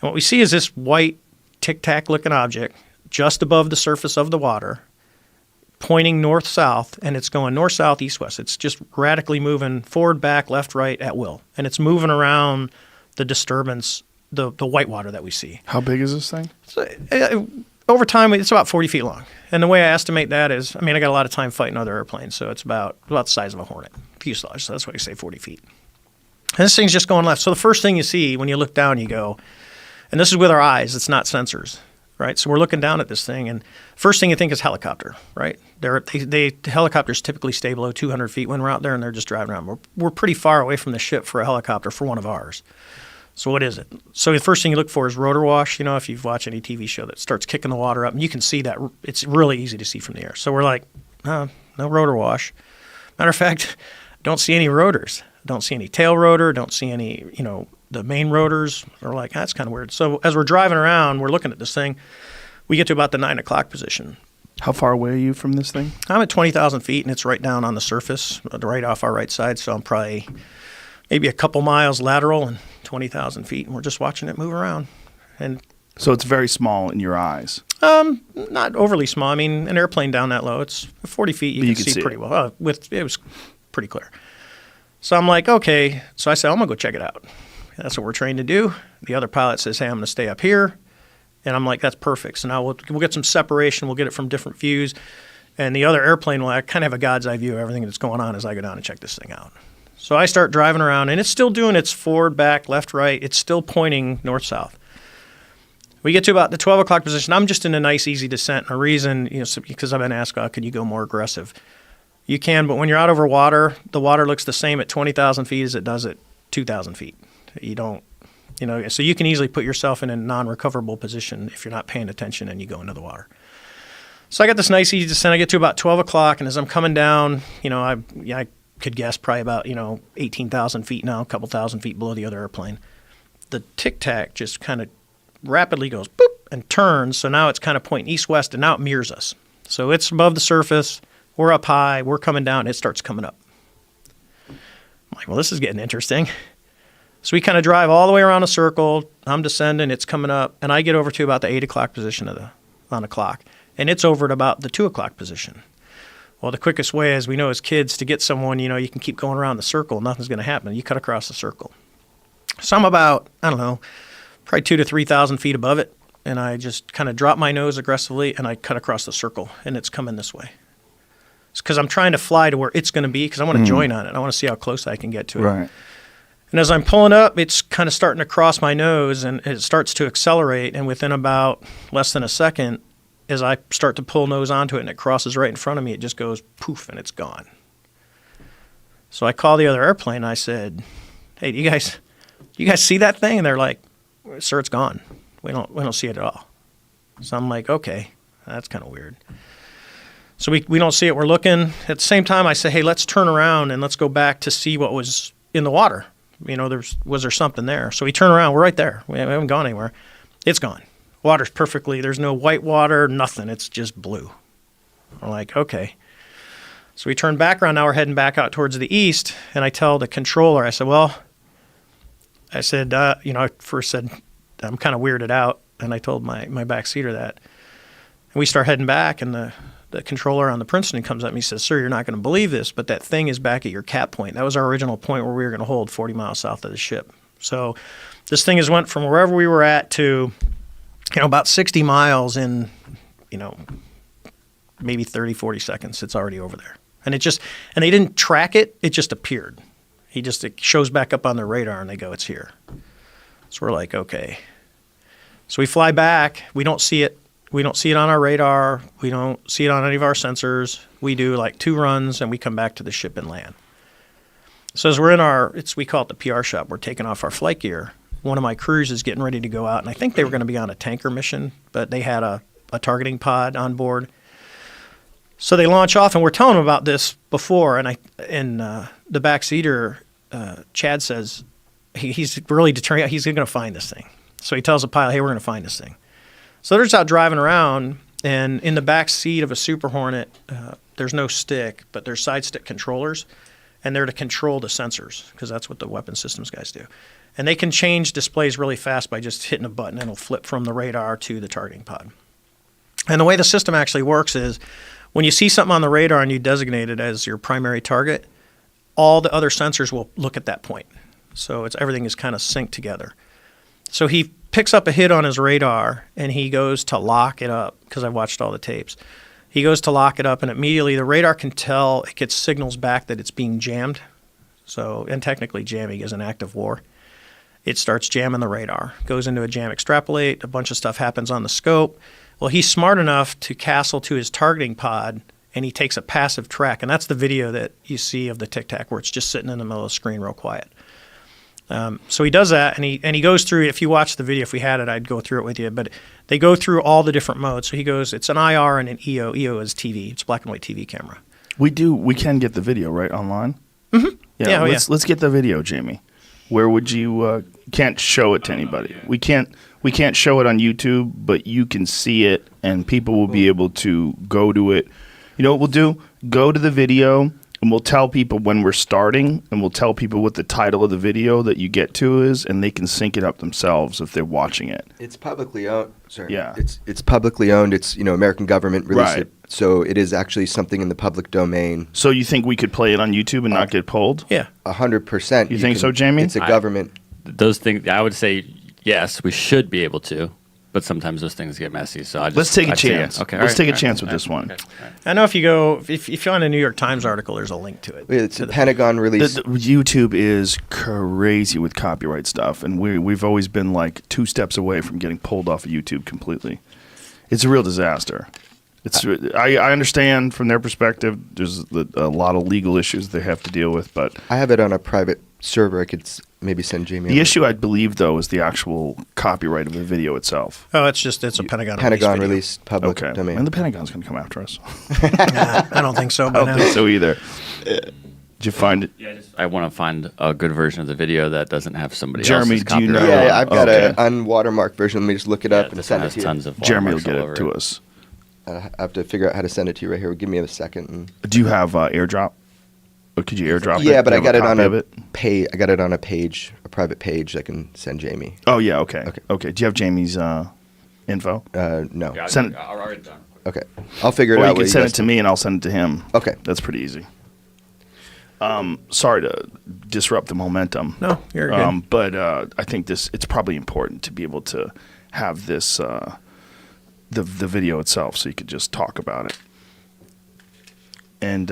And what we see is this white tic-tac looking object just above the surface of the water, pointing north-south, and it's going north-south, east-west. It's just radically moving forward, back, left, right at will. And it's moving around the disturbance, the white water that we see. How big is this thing? So, over time, it's about 40 feet long. And the way I estimate that is, I got a lot of time fighting other airplanes, so it's about the size of a Hornet fuselage. So that's why you say 40 feet. And this thing's just going left. So the first thing you see when you look down, you go, and this is with our eyes, it's not sensors, right? So we're looking down at this thing, and first thing you think is helicopter, right? Helicopters typically stay below 200 feet when we're out there, and they're just driving around. We're pretty far away from the ship for a helicopter for one of ours. So what is it? So the first thing you look for is rotor wash. If you've watched any TV show that starts kicking the water up, and you can see that. It's really easy to see from the air. So we're like, no rotor wash. Matter of fact, don't see any rotors. Don't see any tail rotor. Don't see any, the main rotors. We're like, that's kind of weird. So as we're driving around, we're looking at this thing. We get to about the 9 o'clock position. How far away are you from this thing? I'm at 20,000 feet, and it's right down on the surface, right off our right side. So I'm probably maybe a couple miles lateral and 20,000 feet, and we're just watching it move around. And so it's very small in your eyes. Not overly small. An airplane down that low, it's 40 feet. You can see pretty well. It was pretty clear. So I'm like, okay. So I said, I'm gonna go check it out. That's what we're trained to do. The other pilot says, hey, I'm gonna stay up here, and I'm like, that's perfect. So now we'll get some separation. We'll get it from different views, and the other airplane will kind of have a God's eye view of everything that's going on as I go down and check this thing out. So I start driving around, and it's still doing its forward, back, left, right. It's still pointing north-south. We get to about the 12 o'clock position. I'm just in a nice, easy descent. And a reason, because I've been asked, could you go more aggressive? You can, but when you're out over water, the water looks the same at 20,000 feet as it does at 2,000 feet. You don't, so you can easily put yourself in a non-recoverable position if you're not paying attention and you go into the water. So I got this nice, easy descent. I get to about 12 o'clock, and as I'm coming down, I could guess probably about, 18,000 feet now, a couple thousand feet below the other airplane. The tic-tac just kind of rapidly goes boop and turns, so now it's kind of pointing east-west, and now it mirrors us. So it's above the surface, we're up high, we're coming down, it starts coming up. I'm like, well, this is getting interesting. So we kind of drive all the way around a circle, I'm descending, it's coming up, and I get over to about the 8 o'clock position on the clock, and it's over at about the 2 o'clock position. Well, the quickest way, as we know as kids, to get someone, you can keep going around the circle. Nothing's going to happen. You cut across the circle. So I'm about, probably 2,000 to 3,000 feet above it, and I just kind of drop my nose aggressively, and I cut across the circle, and it's coming this way. It's because I'm trying to fly to where it's going to be, because I want to join on it. I want to see how close I can get to it. Right. And as I'm pulling up, it's kind of starting to cross my nose, and it starts to accelerate. And within about less than a second, as I start to pull nose onto it and it crosses right in front of me, it just goes poof and it's gone. So I call the other airplane. I said, "Hey, do you guys see that thing?" And they're like, "Sir, it's gone. We don't see it at all." So I'm like, "Okay, that's kind of weird." So we don't see it. We're looking. At the same time, I say, "Hey, let's turn around and let's go back to see what was in the water. Was there something there?" So we turn around. We're right there. We haven't gone anywhere. It's gone. Water's perfectly. There's no white water, nothing. It's just blue. We're like, okay. So we turn back around. Now we're heading back out towards the east. And I tell the controller, I said, I first said, I'm kind of weirded out. And I told my backseater that. And we start heading back, and the controller on the Princeton comes up and he says, "Sir, you're not going to believe this, but that thing is back at your cap point." That was our original point where we were going to hold 40 miles south of the ship. So this thing has went from wherever we were at to, about 60 miles in, maybe 30, 40 seconds. It's already over there. And they didn't track it. It just appeared. It shows back up on their radar and they go, "It's here." So we're like, okay. So we fly back. We don't see it. We don't see it on our radar. We don't see it on any of our sensors. We do like 2 runs and we come back to the ship and land. So as we're in we call it the PR shop. We're taking off our flight gear. One of my crews is getting ready to go out, and I think they were going to be on a tanker mission, but they had a targeting pod on board. So they launch off, and we're telling them about this before, and the backseater, Chad, says he's really determined he's going to find this thing. So he tells the pilot, "Hey, we're going to find this thing." So they're just out driving around, and in the back seat of a Super Hornet, there's no stick, but there's side stick controllers, and they're to control the sensors, because that's what the weapon systems guys do. And they can change displays really fast by just hitting a button, and it'll flip from the radar to the targeting pod. And the way the system actually works is when you see something on the radar and you designate it as your primary target, all the other sensors will look at that point. So everything is kind of synced together. So he picks up a hit on his radar, and he goes to lock it up, because I watched all the tapes. He goes to lock it up, and immediately the radar can tell, it gets signals back that it's being jammed. So, and technically jamming is an act of war. It starts jamming the radar, goes into a jam extrapolate, a bunch of stuff happens on the scope. Well, he's smart enough to castle to his targeting pod, and he takes a passive track, and that's the video that you see of the Tic Tac where it's just sitting in the middle of the screen real quiet. So he does that, and he goes through. If you watch the video, if we had it, I'd go through it with you. But they go through all the different modes. So he goes, it's an IR and an EO. EO is TV. It's black and white TV camera. We can get the video right online. Mm-hmm. Yeah. Let's get the video, Jamie. Where would you? Can't show it to anybody. We can't show it on YouTube, but you can see it, and people will be able to go to it. You know what we'll do? Go to the video. And we'll tell people when we're starting, and we'll tell people what the title of the video that you get to is, and they can sync it up themselves if they're watching it. It's publicly owned. Sorry. Yeah. It's publicly owned. It's, American government released Right. it. So it is actually something in the public domain. So you think we could play it on YouTube and not get pulled? Yeah. 100%. You think so, Jamie? It's a government. Those things, I would say, yes, we should be able to, but sometimes those things get messy. So Let's take a I'd say chance. yes. Okay, Let's all take a right, chance all with right, this one. okay, all right. I know if you find a New York Times article, there's a link to it. It's a Pentagon release. YouTube is crazy with copyright stuff, and we've always been like 2 steps away from getting pulled off of YouTube completely. It's a real disaster. I understand from their perspective. There's a lot of legal issues they have to deal with, but I have it on a private server. I could maybe send Jamie. the issue, I believe, though, is the actual copyright of the video itself. Oh, it's a Pentagon Pentagon video. released public Okay, domain. and the Pentagon's going to come after us. I don't think so. I don't think so either. Did you find it? I want to find a good version of the video that doesn't have somebody Jeremy, else's do you copyright. know? Yeah, I've got Okay. an unwatermarked version. Let me just look it up and this one send it has to you. tons of Jeremy will watermarks get all it over to us. I have to figure out how to send it to you right here. Give me a second. Do you have AirDrop? Or could you AirDrop it? Yeah, but Do I you got have it on copy of a page. I got it on a page, a private page. I can send Jamie. Oh yeah, okay. Okay. Okay. Do you have Jamie's info? No. Yeah, Send it. already done. Okay, I'll figure it Or out. you what can send guys it to me, and I'll send it to him. Okay. That's pretty easy. Sorry to disrupt the momentum. No, you're good. But I think it's probably important to be able to have this the video itself, so you could just talk about it. And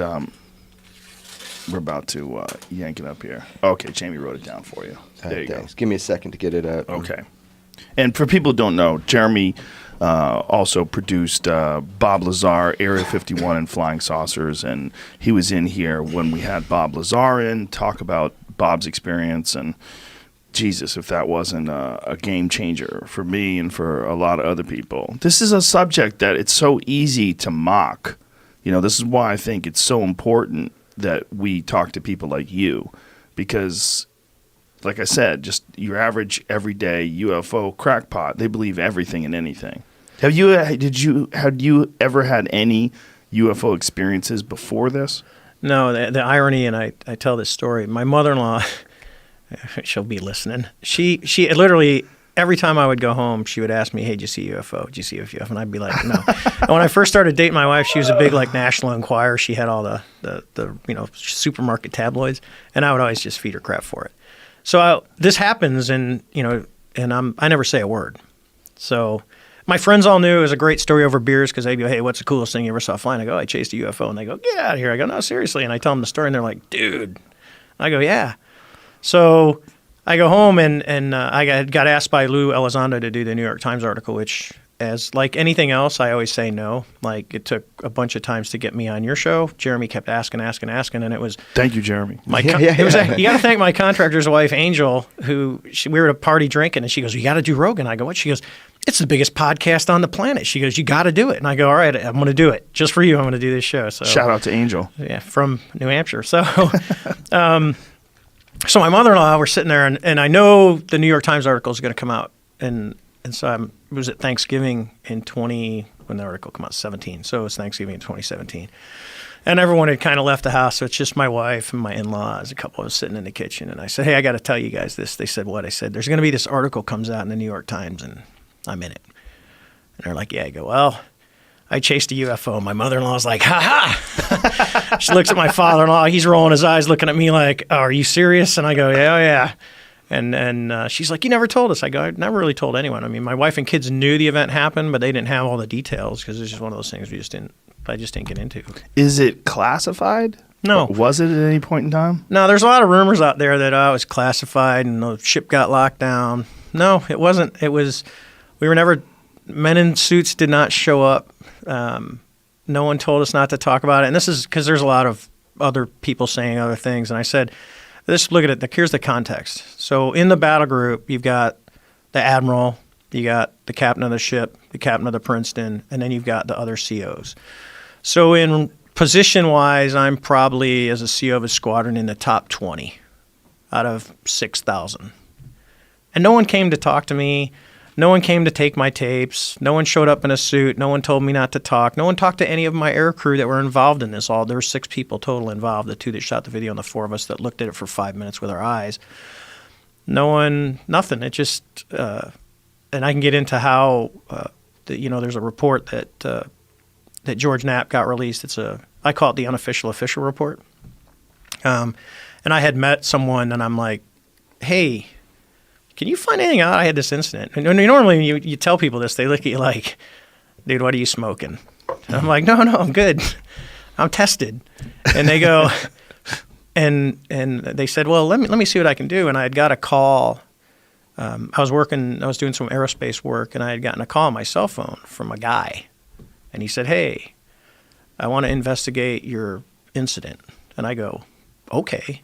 We're about to yank it up here. Okay, Jamie wrote it down for you. There you Thanks. Give me a second to get it up. go. Okay. And for people who don't know, Jeremy also produced Bob Lazar, Area 51 and Flying Saucers, and he was in here when we had Bob Lazar in, talk about Bob's experience, and Jesus, if that wasn't a game changer for me and for a lot of other people. This is a subject that it's so easy to mock. You know, this is why I think it's so important that we talk to people like you, because, like I said, just your average everyday UFO crackpot, they believe everything and anything. Had you ever had any UFO experiences before this? No, the irony, and I tell this story. My mother-in-law, she'll be listening. She literally, every time I would go home, she would ask me, "Hey, did you see a UFO? Did you see a UFO?" And I'd be like, "No." And when I first started dating my wife, she was a big National Enquirer. She had all the supermarket tabloids, and I would always just feed her crap for it. So this happens, and I never say a word. So my friends all knew it was a great story over beers because they'd go, "Hey, what's the coolest thing you ever saw flying?" I go, "I chased a UFO." And they go, "Get out of here." I go, "No, seriously." And I tell them the story, and they're like, "Dude." I go, "Yeah." So I go home, and I got asked by Lou Elizondo to do the New York Times article, which, as like anything else, I always say no. Like, it took a bunch of times to get me on your show. Jeremy kept asking, and it was... Thank you, Jeremy. It was you got to thank my contractor's wife, Angel, who we were at a party drinking, and she goes, "You got to do Rogan." I go, "What?" She goes, "It's the biggest podcast on the planet." She goes, "You got to do it." And I go, "All right, I'm going to do it. Just for you, I'm going to do this show." So shout out to Angel. Yeah, from New Hampshire. So... So my mother-in-law, we're sitting there, and I know the New York Times article is going to come out, and so it was at Thanksgiving when the article came out, 17. So it was Thanksgiving in 2017, and everyone had kind of left the house, so it's just my wife and my in-laws. A couple of us sitting in the kitchen, and I said, "Hey, I got to tell you guys this." They said, "What?" I said, "There's going to be this article comes out in the New York Times, and I'm in it." And they're like, "Yeah." I go, "Well, I chased a UFO." My mother-in-law's like, "Ha ha!" She looks at my father-in-law. He's rolling his eyes, looking at me like, "Oh, are you serious?" And I go, "Yeah, oh, yeah." And she's like, "You never told us." I go, "I never really told anyone." I mean, my wife and kids knew the event happened, but they didn't have all the details because it's just one of those things I just didn't get into. Is it classified? No. Or was it at any point in time? No, there's a lot of rumors out there that it was classified and the ship got locked down. No, it wasn't. We were never, men in suits did not show up. No one told us not to talk about it. And this is because there's a lot of other people saying other things. And I said, look at it. Here's the context. So in the battle group, you've got the admiral, you got the captain of the ship, the captain of the Princeton, and then you've got the other COs. So in position-wise, I'm probably, as a CO of a squadron, in the top 20 out of 6,000. And no one came to talk to me. No one came to take my tapes. No one showed up in a suit. No one told me not to talk. No one talked to any of my air crew that were involved in this. There were 6 people total involved, the 2 that shot the video and the 4 of us that looked at it for 5 minutes with our eyes. No one, nothing. It just, and I can get into how, there's a report that George Knapp got released. I call it the unofficial official report. And I had met someone, and I'm like, "Hey, can you find anything out? I had this incident." And normally you tell people this, they look at you like, "Dude, what are you smoking?" And I'm like, No, I'm good. I'm tested." And they go, and they said, "Well, let me see what I can do." And I had got a call. I was doing some aerospace work, and I had gotten a call on my cell phone from a guy. And he said, "Hey, I want to investigate your incident." And I go, "Okay."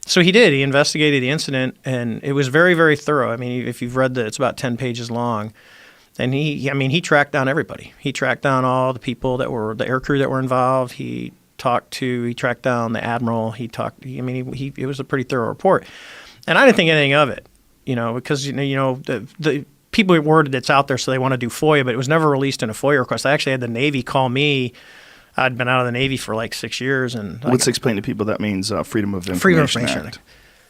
So he did. He investigated the incident, and it was very, very thorough. I mean, if you've read it's about 10 pages long. And he tracked down everybody. He tracked down all the people that were the air crew that were involved. He tracked down the admiral. It was a pretty thorough report. And I didn't think anything of it, because the people worded it's out there, so they want to do FOIA, but it was never released in a FOIA request. I actually had the Navy call me. I'd been out of the Navy for like 6 years. And let's explain to people that means Freedom of Information Act.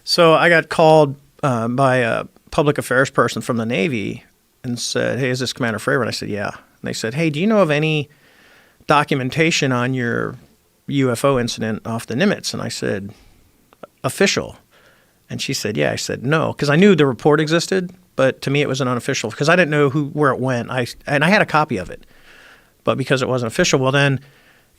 So I got called by a public affairs person from the Navy and said, "Hey, is this Commander Fravor?" And I said, "Yeah." And they said, "Hey, do you know of any documentation on your UFO incident off the Nimitz?" And I said, "Official." And she said, "Yeah." I said, "No," because I knew the report existed, but to me it was an unofficial because I didn't know where it went. And I had a copy of it, but because it wasn't official, well then,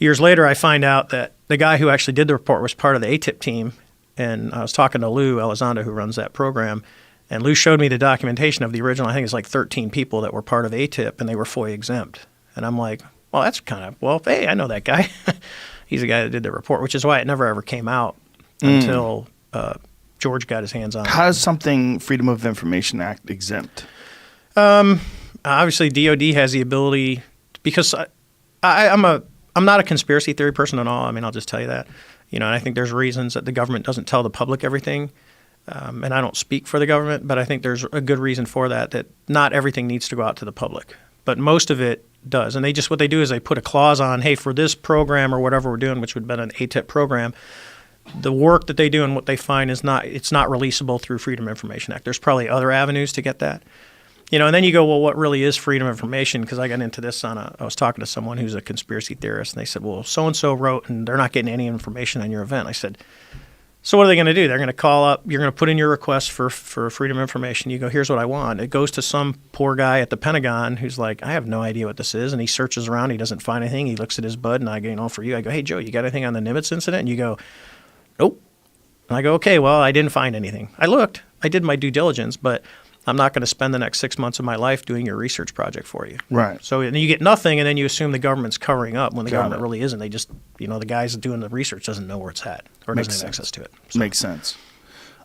Years later, I find out that the guy who actually did the report was part of the ATIP team. And I was talking to Lou Elizondo, who runs that program. And Lou showed me the documentation of the original, I think it's like 13 people that were part of ATIP, and they were FOIA exempt. And I'm like, well, that's kind of, well, hey, I know that guy. He's the guy that did the report, which is why it never ever came out until George got his hands on it. How is something Freedom of Information Act exempt? Obviously, DOD has the ability, because I'm not a conspiracy theory person at all. I mean, I'll just tell you that. And I think there's reasons that the government doesn't tell the public everything. And I don't speak for the government, but I think there's a good reason for that not everything needs to go out to the public. But most of it does. And what they do is they put a clause on, hey, for this program or whatever we're doing, which would have been an ATIP program, the work that they do and what they find it's not releasable through Freedom of Information Act. There's probably other avenues to get that. And then you go, well, what really is freedom of information? Because I got into this I was talking to someone who's a conspiracy theorist, and they said, well, so-and-so wrote, and they're not getting any information on your event. I said, so what are they going to do? They're going to call up, you're going to put in your request for freedom of information. You go, here's what I want. It goes to some poor guy at the Pentagon who's like, I have no idea what this is. And he searches around. He doesn't find anything. He looks at his bud, and I go, for you, I go, hey, Joe, you got anything on the Nimitz incident? And you go, nope. And I go, okay, well, I didn't find anything. I looked. I did my due diligence, but I'm not going to spend the next 6 months of my life doing your research project for you. Right. So and you get nothing, and then you assume the government's covering up when the government really isn't. They just, the guys doing the research doesn't know where it's at or doesn't have access to it. So. Makes sense.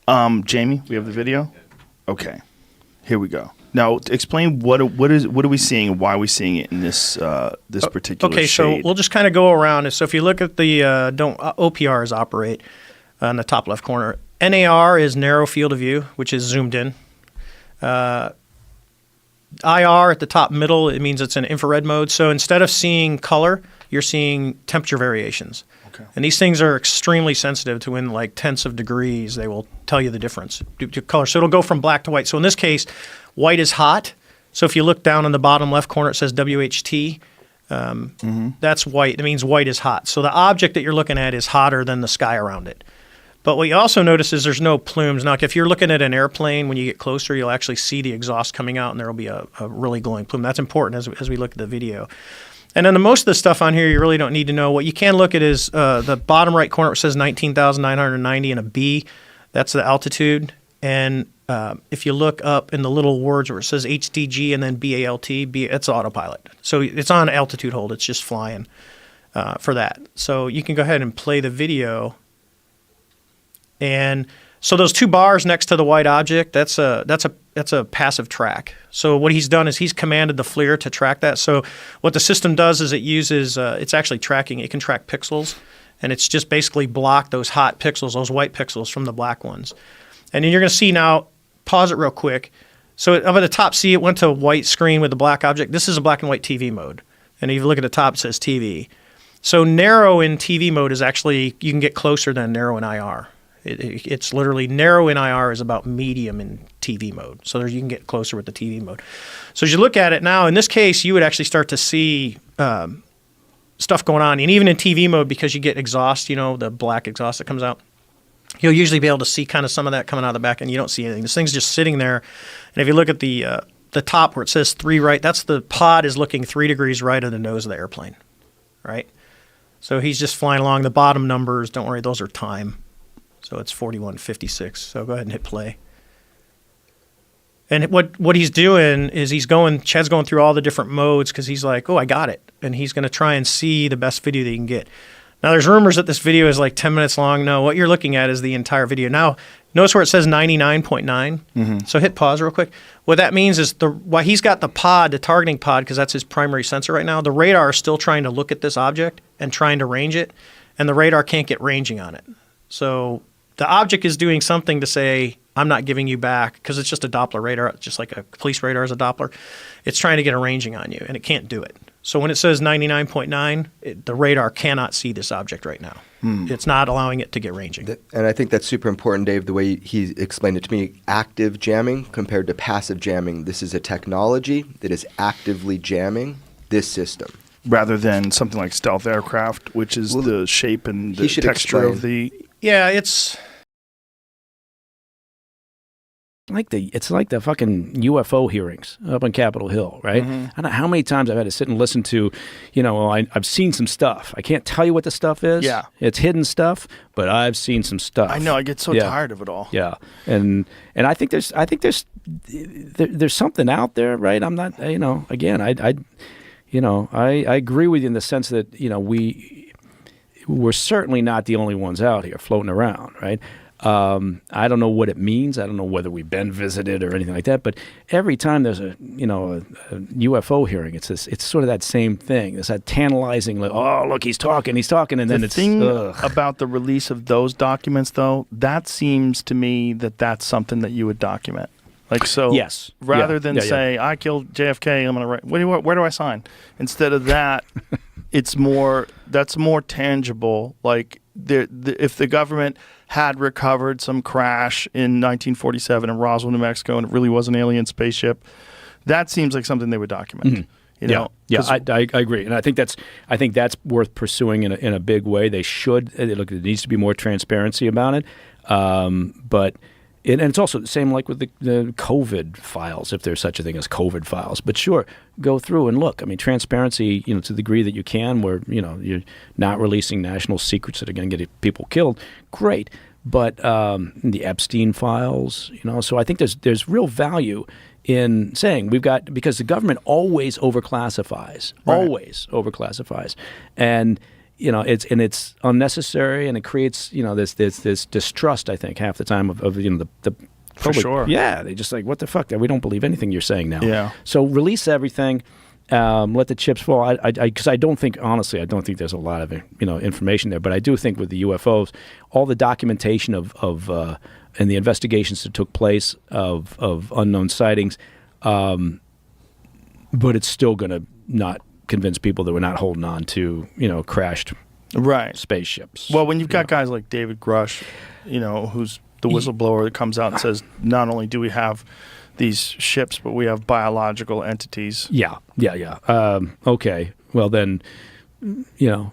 Jamie, we have the video? Okay. Here we go. Now, explain what are we seeing and why are we seeing it in this particular Okay, shade? so we'll just kind of go around. So if you look at the OPRs operate in the top left corner. NAR is narrow field of view, which is zoomed in. IR at the top middle, it means it's in infrared mode. So instead of seeing color, you're seeing temperature variations. Okay. And these things are extremely sensitive to in like tenths of degrees. They will tell you the difference due to color. So it'll go from black to white. So in this case, white is hot. So if you look down in the bottom left corner, it says WHT. That's white. It means white is hot. So the object that you're looking at is hotter than the sky around it. But what you also notice is there's no plumes. Now, if you're looking at an airplane, when you get closer, you'll actually see the exhaust coming out, and there will be a really glowing plume. That's important as we look at the video. And then most of the stuff on here you really don't need to know. What you can look at is the bottom right corner, it says 19,990 and a B. That's the altitude. And if you look up in the little words where it says HDG and then BALT, it's autopilot. So it's on altitude hold. It's just flying for that. So you can go ahead and play the video. And so those two bars next to the white object, that's a passive track. So what he's done is he's commanded the FLIR to track that. So what the system does is it uses, it's actually tracking, it can track pixels, and it's just basically block those hot pixels, those white pixels from the black ones. And then you're going to see now, pause it real quick. So up at the top, see it went to a white screen with the black object. This is a black and white TV mode. And if you look at the top, it says TV. So narrow in TV mode is actually, you can get closer than narrow in IR. It's literally narrow in IR is about medium in TV mode. So you can get closer with the TV mode. So as you look at it now, in this case, you would actually start to see stuff going on. And even in TV mode, because you get exhaust, the black exhaust that comes out, you'll usually be able to see kind of some of that coming out of the back, and you don't see anything. This thing's just sitting there. And if you look at the top where it says 3 right, that's the pod is looking 3 degrees right of the nose of the airplane, right? So he's just flying along. The bottom numbers, don't worry, those are time. So it's 41:56. So go ahead and hit play. And what he's doing is Chad's going through all the different modes because he's like, oh, I got it. And he's going to try and see the best video that he can get. Now, there's rumors that this video is like 10 minutes long. No, what you're looking at is the entire video. Now, notice where it says 99.9. So hit pause real quick. What that means is while he's got the pod, the targeting pod, because that's his primary sensor right now, the radar is still trying to look at this object and trying to range it, and the radar can't get ranging on it. So the object is doing something to say, I'm not giving you back, because it's just a Doppler radar, just like a police radar is a Doppler. It's trying to get a ranging on you, and it can't do it. So when it says 99.9, the radar cannot see this object right now. It's not allowing it to get ranging. And I think that's super important, Dave, the way he explained it to me. Active jamming compared to passive jamming. This is a technology that is actively jamming this system. Rather than something like stealth aircraft, which is the shape and the texture of the... Yeah, it's it's like the fucking UFO hearings up on Capitol Hill, right? I don't know how many times I've had to sit and listen to, I've seen some stuff. I can't tell you what the stuff is. Yeah. It's hidden stuff, but I've seen some stuff. I know. I get so tired of it all. Yeah, and I think there's something out there, right? I'm not, again, I agree with you in the sense that we're certainly not the only ones out here floating around, right? I don't know what it means. I don't know whether we've been visited or anything like that. But every time there's a UFO hearing, it's sort of that same thing. It's that tantalizing, like, oh, look, he's talking, and then the thing about the release of those documents, though, that seems to me that's something that you would document. Like, so yes. rather than say, I killed JFK, I'm going to write, where do I sign? Instead of that, that's more tangible. Like, if the government had recovered some crash in 1947 in Roswell, New Mexico, and it really was an alien spaceship, that seems like something they would document. I agree, and I think that's worth pursuing in a big way. They should look. There needs to be more transparency about it, but. And it's also the same like with the COVID files, if there's such a thing as COVID files. But sure, go through and look. I mean, transparency, to the degree that you can, where, you're not releasing national secrets that are going to get people killed, great. But the Epstein files, so I think there's real value in saying because the government always overclassifies, and it's unnecessary, and it creates this distrust, I think, half the time of the for public. sure. Yeah, they just like, what the fuck? We don't believe anything you're saying now. Yeah. So release everything. Let the chips fall. Because I don't think there's a lot of information there, but I do think with the UFOs, all the documentation of and the investigations that took place of unknown sightings, but it's still going to not convince people that we're not holding on to, crashed spaceships. Well, when you've got guys like David Grush, who's the whistleblower that comes out and says, not only do we have these ships, but we have biological entities. Yeah. Okay. Well, then,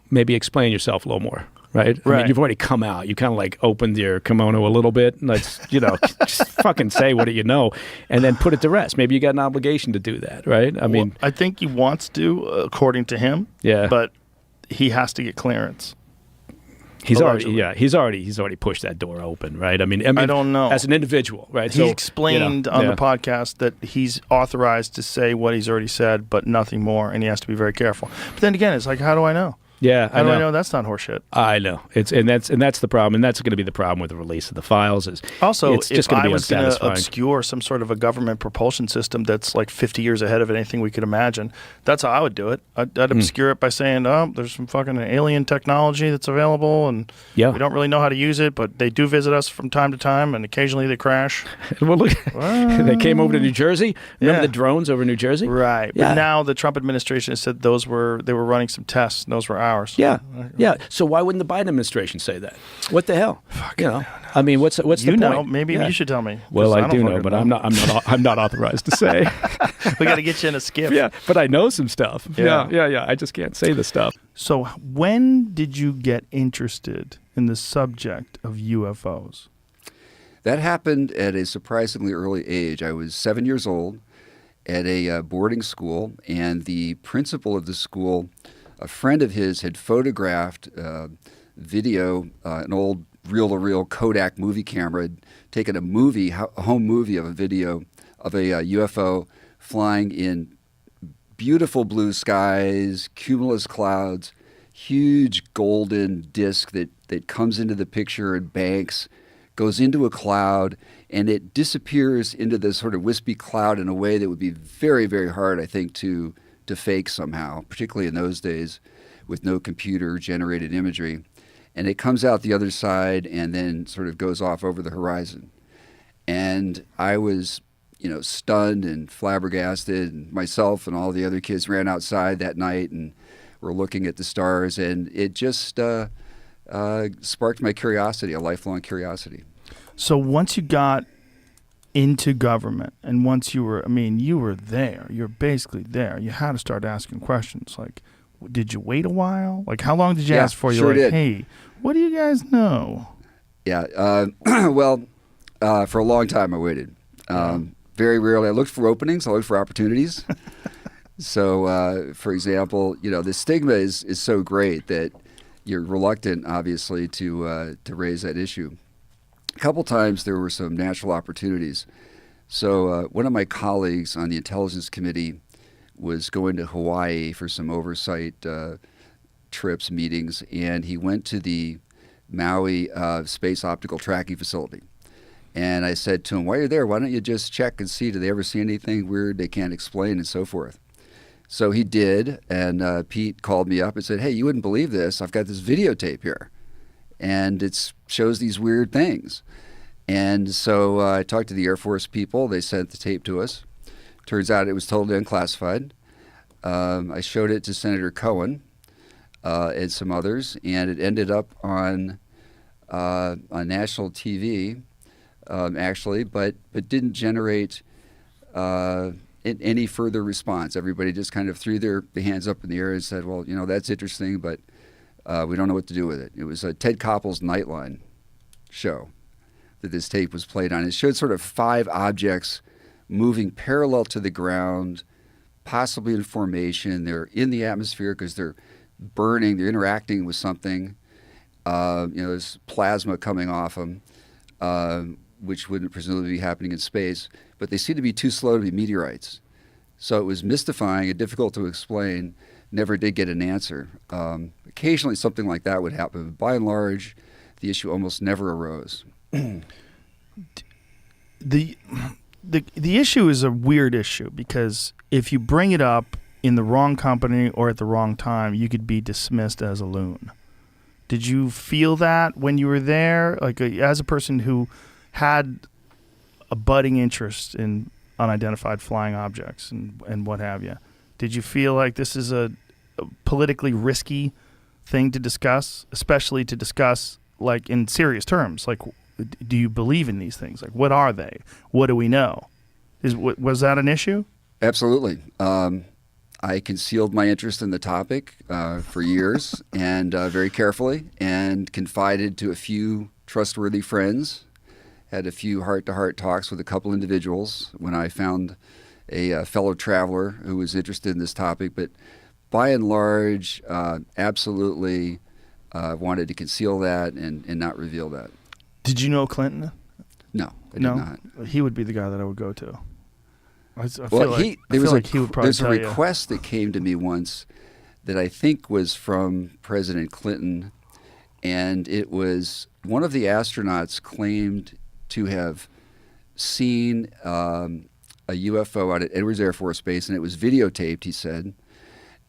maybe explain yourself a little more. Right? I mean, you've already come out. You kind of like opened your kimono a little bit. And let's, just fucking say what you know, and then put it to rest. Maybe you got an obligation to do that, right? I mean, I think he wants to, according to him. Yeah. But he has to get clearance. He's already pushed that door open, right? I mean, I don't know. As an individual, right? He explained on the podcast that he's authorized to say what he's already said, but nothing more, and he has to be very careful. But then again, it's like, how do I know? Yeah, How do I know that's not horseshit? I know that's the problem, and that's going to be the problem with the release of the files. Is also it's just if I be was going to unsatisfying. obscure some sort of a government propulsion system that's like 50 years ahead of anything we could imagine, that's how I would do it. I'd obscure it by saying, oh, there's some fucking alien technology that's available, and we don't really know how to use it, but they do visit us from time to time, and occasionally they crash. Well, look, they came over to New Jersey. Remember the drones over New Jersey? Right. Yeah. But now the Trump administration has said they were running some tests, and those were ours. Yeah. Yeah. So why wouldn't the Biden administration say that? What the hell? I mean, what's the point? Maybe you should tell me. Well, I do know, but I'm not authorized to say. We got to get you in a skiff. Yeah, but I know some stuff. Yeah. I just can't say the stuff. So when did you get interested in the subject of UFOs? That happened at a surprisingly early age. I was 7 years old at a boarding school, and the principal of the school, a friend of his, had photographed video, an old reel-to-reel Kodak movie camera, had taken a home movie of a video of a UFO flying in beautiful blue skies, cumulus clouds, huge golden disc that comes into the picture and banks, goes into a cloud, and it disappears into this sort of wispy cloud in a way that would be very, very hard, I think, to fake somehow, particularly in those days with no computer-generated imagery. And it comes out the other side and then sort of goes off over the horizon. And I was, stunned and flabbergasted, and myself and all the other kids ran outside that night and were looking at the stars, and it just sparked my curiosity, a lifelong curiosity. So once you got into government, and once you were there, you're basically there, you had to start asking questions like, did you wait a while? Like, how long did you ask for? Sure did. Hey, what do you guys know? Yeah, well, for a long time I waited. Very rarely. I looked for openings. I looked for opportunities. So, for example, the stigma is so great that you're reluctant, obviously, to raise that issue. A couple times there were some natural opportunities. So one of my colleagues on the Intelligence Committee was going to Hawaii for some oversight trips, meetings, and he went to the Maui Space Optical Tracking Facility. And I said to him, while you're there, why don't you just check and see, do they ever see anything weird they can't explain and so forth? So he did, and Pete called me up and said, hey, you wouldn't believe this. I've got this videotape here, and it shows these weird things. And so I talked to the Air Force people. They sent the tape to us. Turns out it was totally unclassified. I showed it to Senator Cohen and some others, and it ended up on national TV, actually, but didn't generate any further response. Everybody just kind of threw their hands up in the air and said, well, that's interesting, but we don't know what to do with it. It was Ted Koppel's Nightline show that this tape was played on. It showed sort of 5 objects moving parallel to the ground, possibly in formation. They're in the atmosphere because they're burning, they're interacting with something. There's plasma coming off them, which wouldn't presumably be happening in space, but they seem to be too slow to be meteorites. So it was mystifying and difficult to explain, never did get an answer. Occasionally something like that would happen, but by and large, the issue almost never arose. The issue is a weird issue because if you bring it up in the wrong company or at the wrong time, you could be dismissed as a loon. Did you feel that when you were there, as a person who had a budding interest in unidentified flying objects and what have you? Did you feel like this is a politically risky thing to discuss, especially to discuss in serious terms? Do you believe in these things? What are they? What do we know? Was that an issue? Absolutely. I concealed my interest in the topic for years and very carefully, and confided to a few trustworthy friends. Had a few heart-to-heart talks with a couple individuals when I found a fellow traveler who was interested in this topic. But by and large, absolutely wanted to conceal that and not reveal that. Did you know Clinton? No, I did not. He would be the guy that I would go to. There's a request that came to me once that I think was from President Clinton, and it was one of the astronauts claimed to have seen a UFO out at Edwards Air Force Base, and it was videotaped, he said.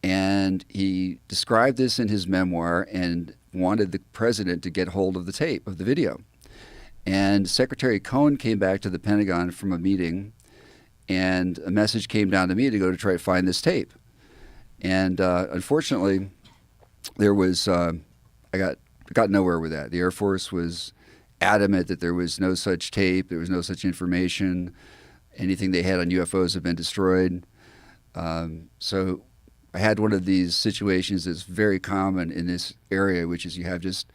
And he described this in his memoir and wanted the president to get hold of the tape of the video. And Secretary Cohen came back to the Pentagon from a meeting, and a message came down to me to go to try to find this tape. And unfortunately, there was I got nowhere with that. The Air Force was adamant that there was no such tape, there was no such information. Anything they had on UFOs had been destroyed. So I had one of these situations that's very common in this area, which is you have just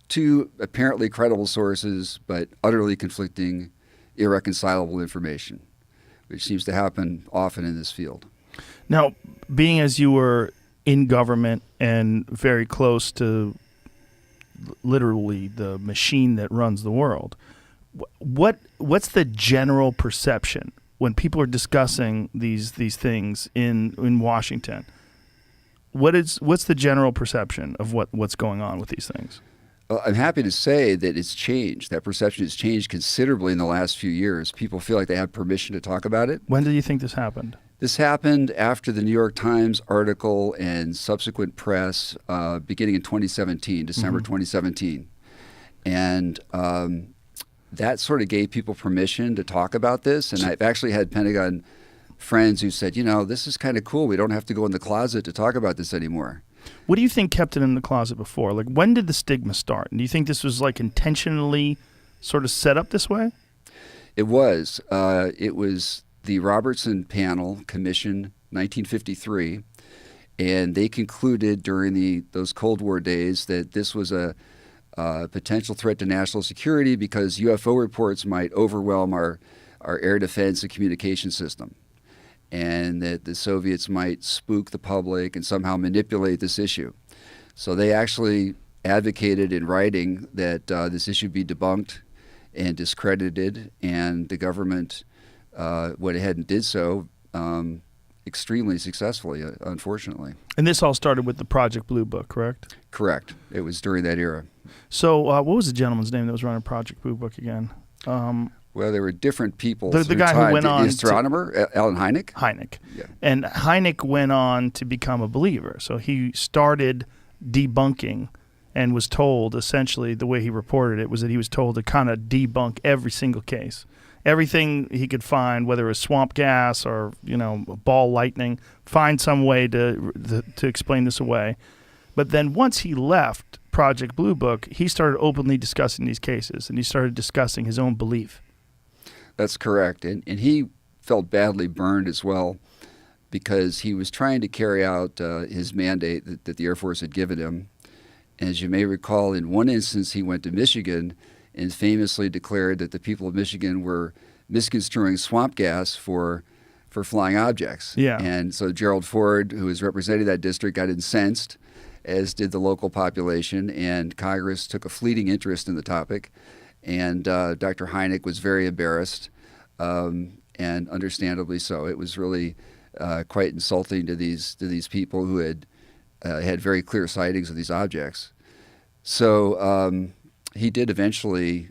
2 apparently credible sources, but utterly conflicting, irreconcilable information, which seems to happen often in this field. Now, being as you were in government and very close to literally the machine that runs the world, what's the general perception when people are discussing these things in Washington? What's the general perception of what's going on with these things? Well, I'm happy to say that it's changed. That perception has changed considerably in the last few years. People feel like they have permission to talk about it. When do you think this happened? This happened after the New York Times article and subsequent press beginning in 2017, December 2017. And that sort of gave people permission to talk about this. And I've actually had Pentagon friends who said, this is kind of cool. We don't have to go in the closet to talk about this anymore. What do you think kept it in the closet before? When did the stigma start? And do you think this was intentionally sort of set up this way? It was. It was the Robertson Panel Commission, 1953, and they concluded during those Cold War days that this was a potential threat to national security because UFO reports might overwhelm our our air defense and communication system, and that the Soviets might spook the public and somehow manipulate this issue. So they actually advocated in writing that this issue be debunked and discredited, and the government went ahead and did so extremely successfully, unfortunately. And this all started with the Project Blue Book, correct? Correct. It was during that era. So what was the gentleman's name that was running Project Blue Book again? Well, there were different people. The through guy time. who went on the astronomer, Alan Hynek. Hynek. Yeah. And Hynek went on to become a believer. So he started debunking and was told, essentially, the way he reported it, was that he was told to kind of debunk every single case. Everything he could find, whether it was swamp gas or, ball lightning, find some way to explain this away. But then once he left Project Blue Book, he started openly discussing these cases, and he started discussing his own belief. That's correct. And he felt badly burned as well, because he was trying to carry out his mandate that the Air Force had given him. As you may recall, in one instance, he went to Michigan and famously declared that the people of Michigan were misconstruing swamp gas for flying objects. Yeah. And so Gerald Ford, who was representing that district, got incensed, as did the local population, and Congress took a fleeting interest in the topic. And Dr. Hynek was very embarrassed, and understandably so. It was really quite insulting to these people who had very clear sightings of these objects. So he did eventually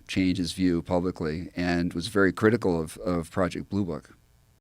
change his view publicly and was very critical of Project Blue Book.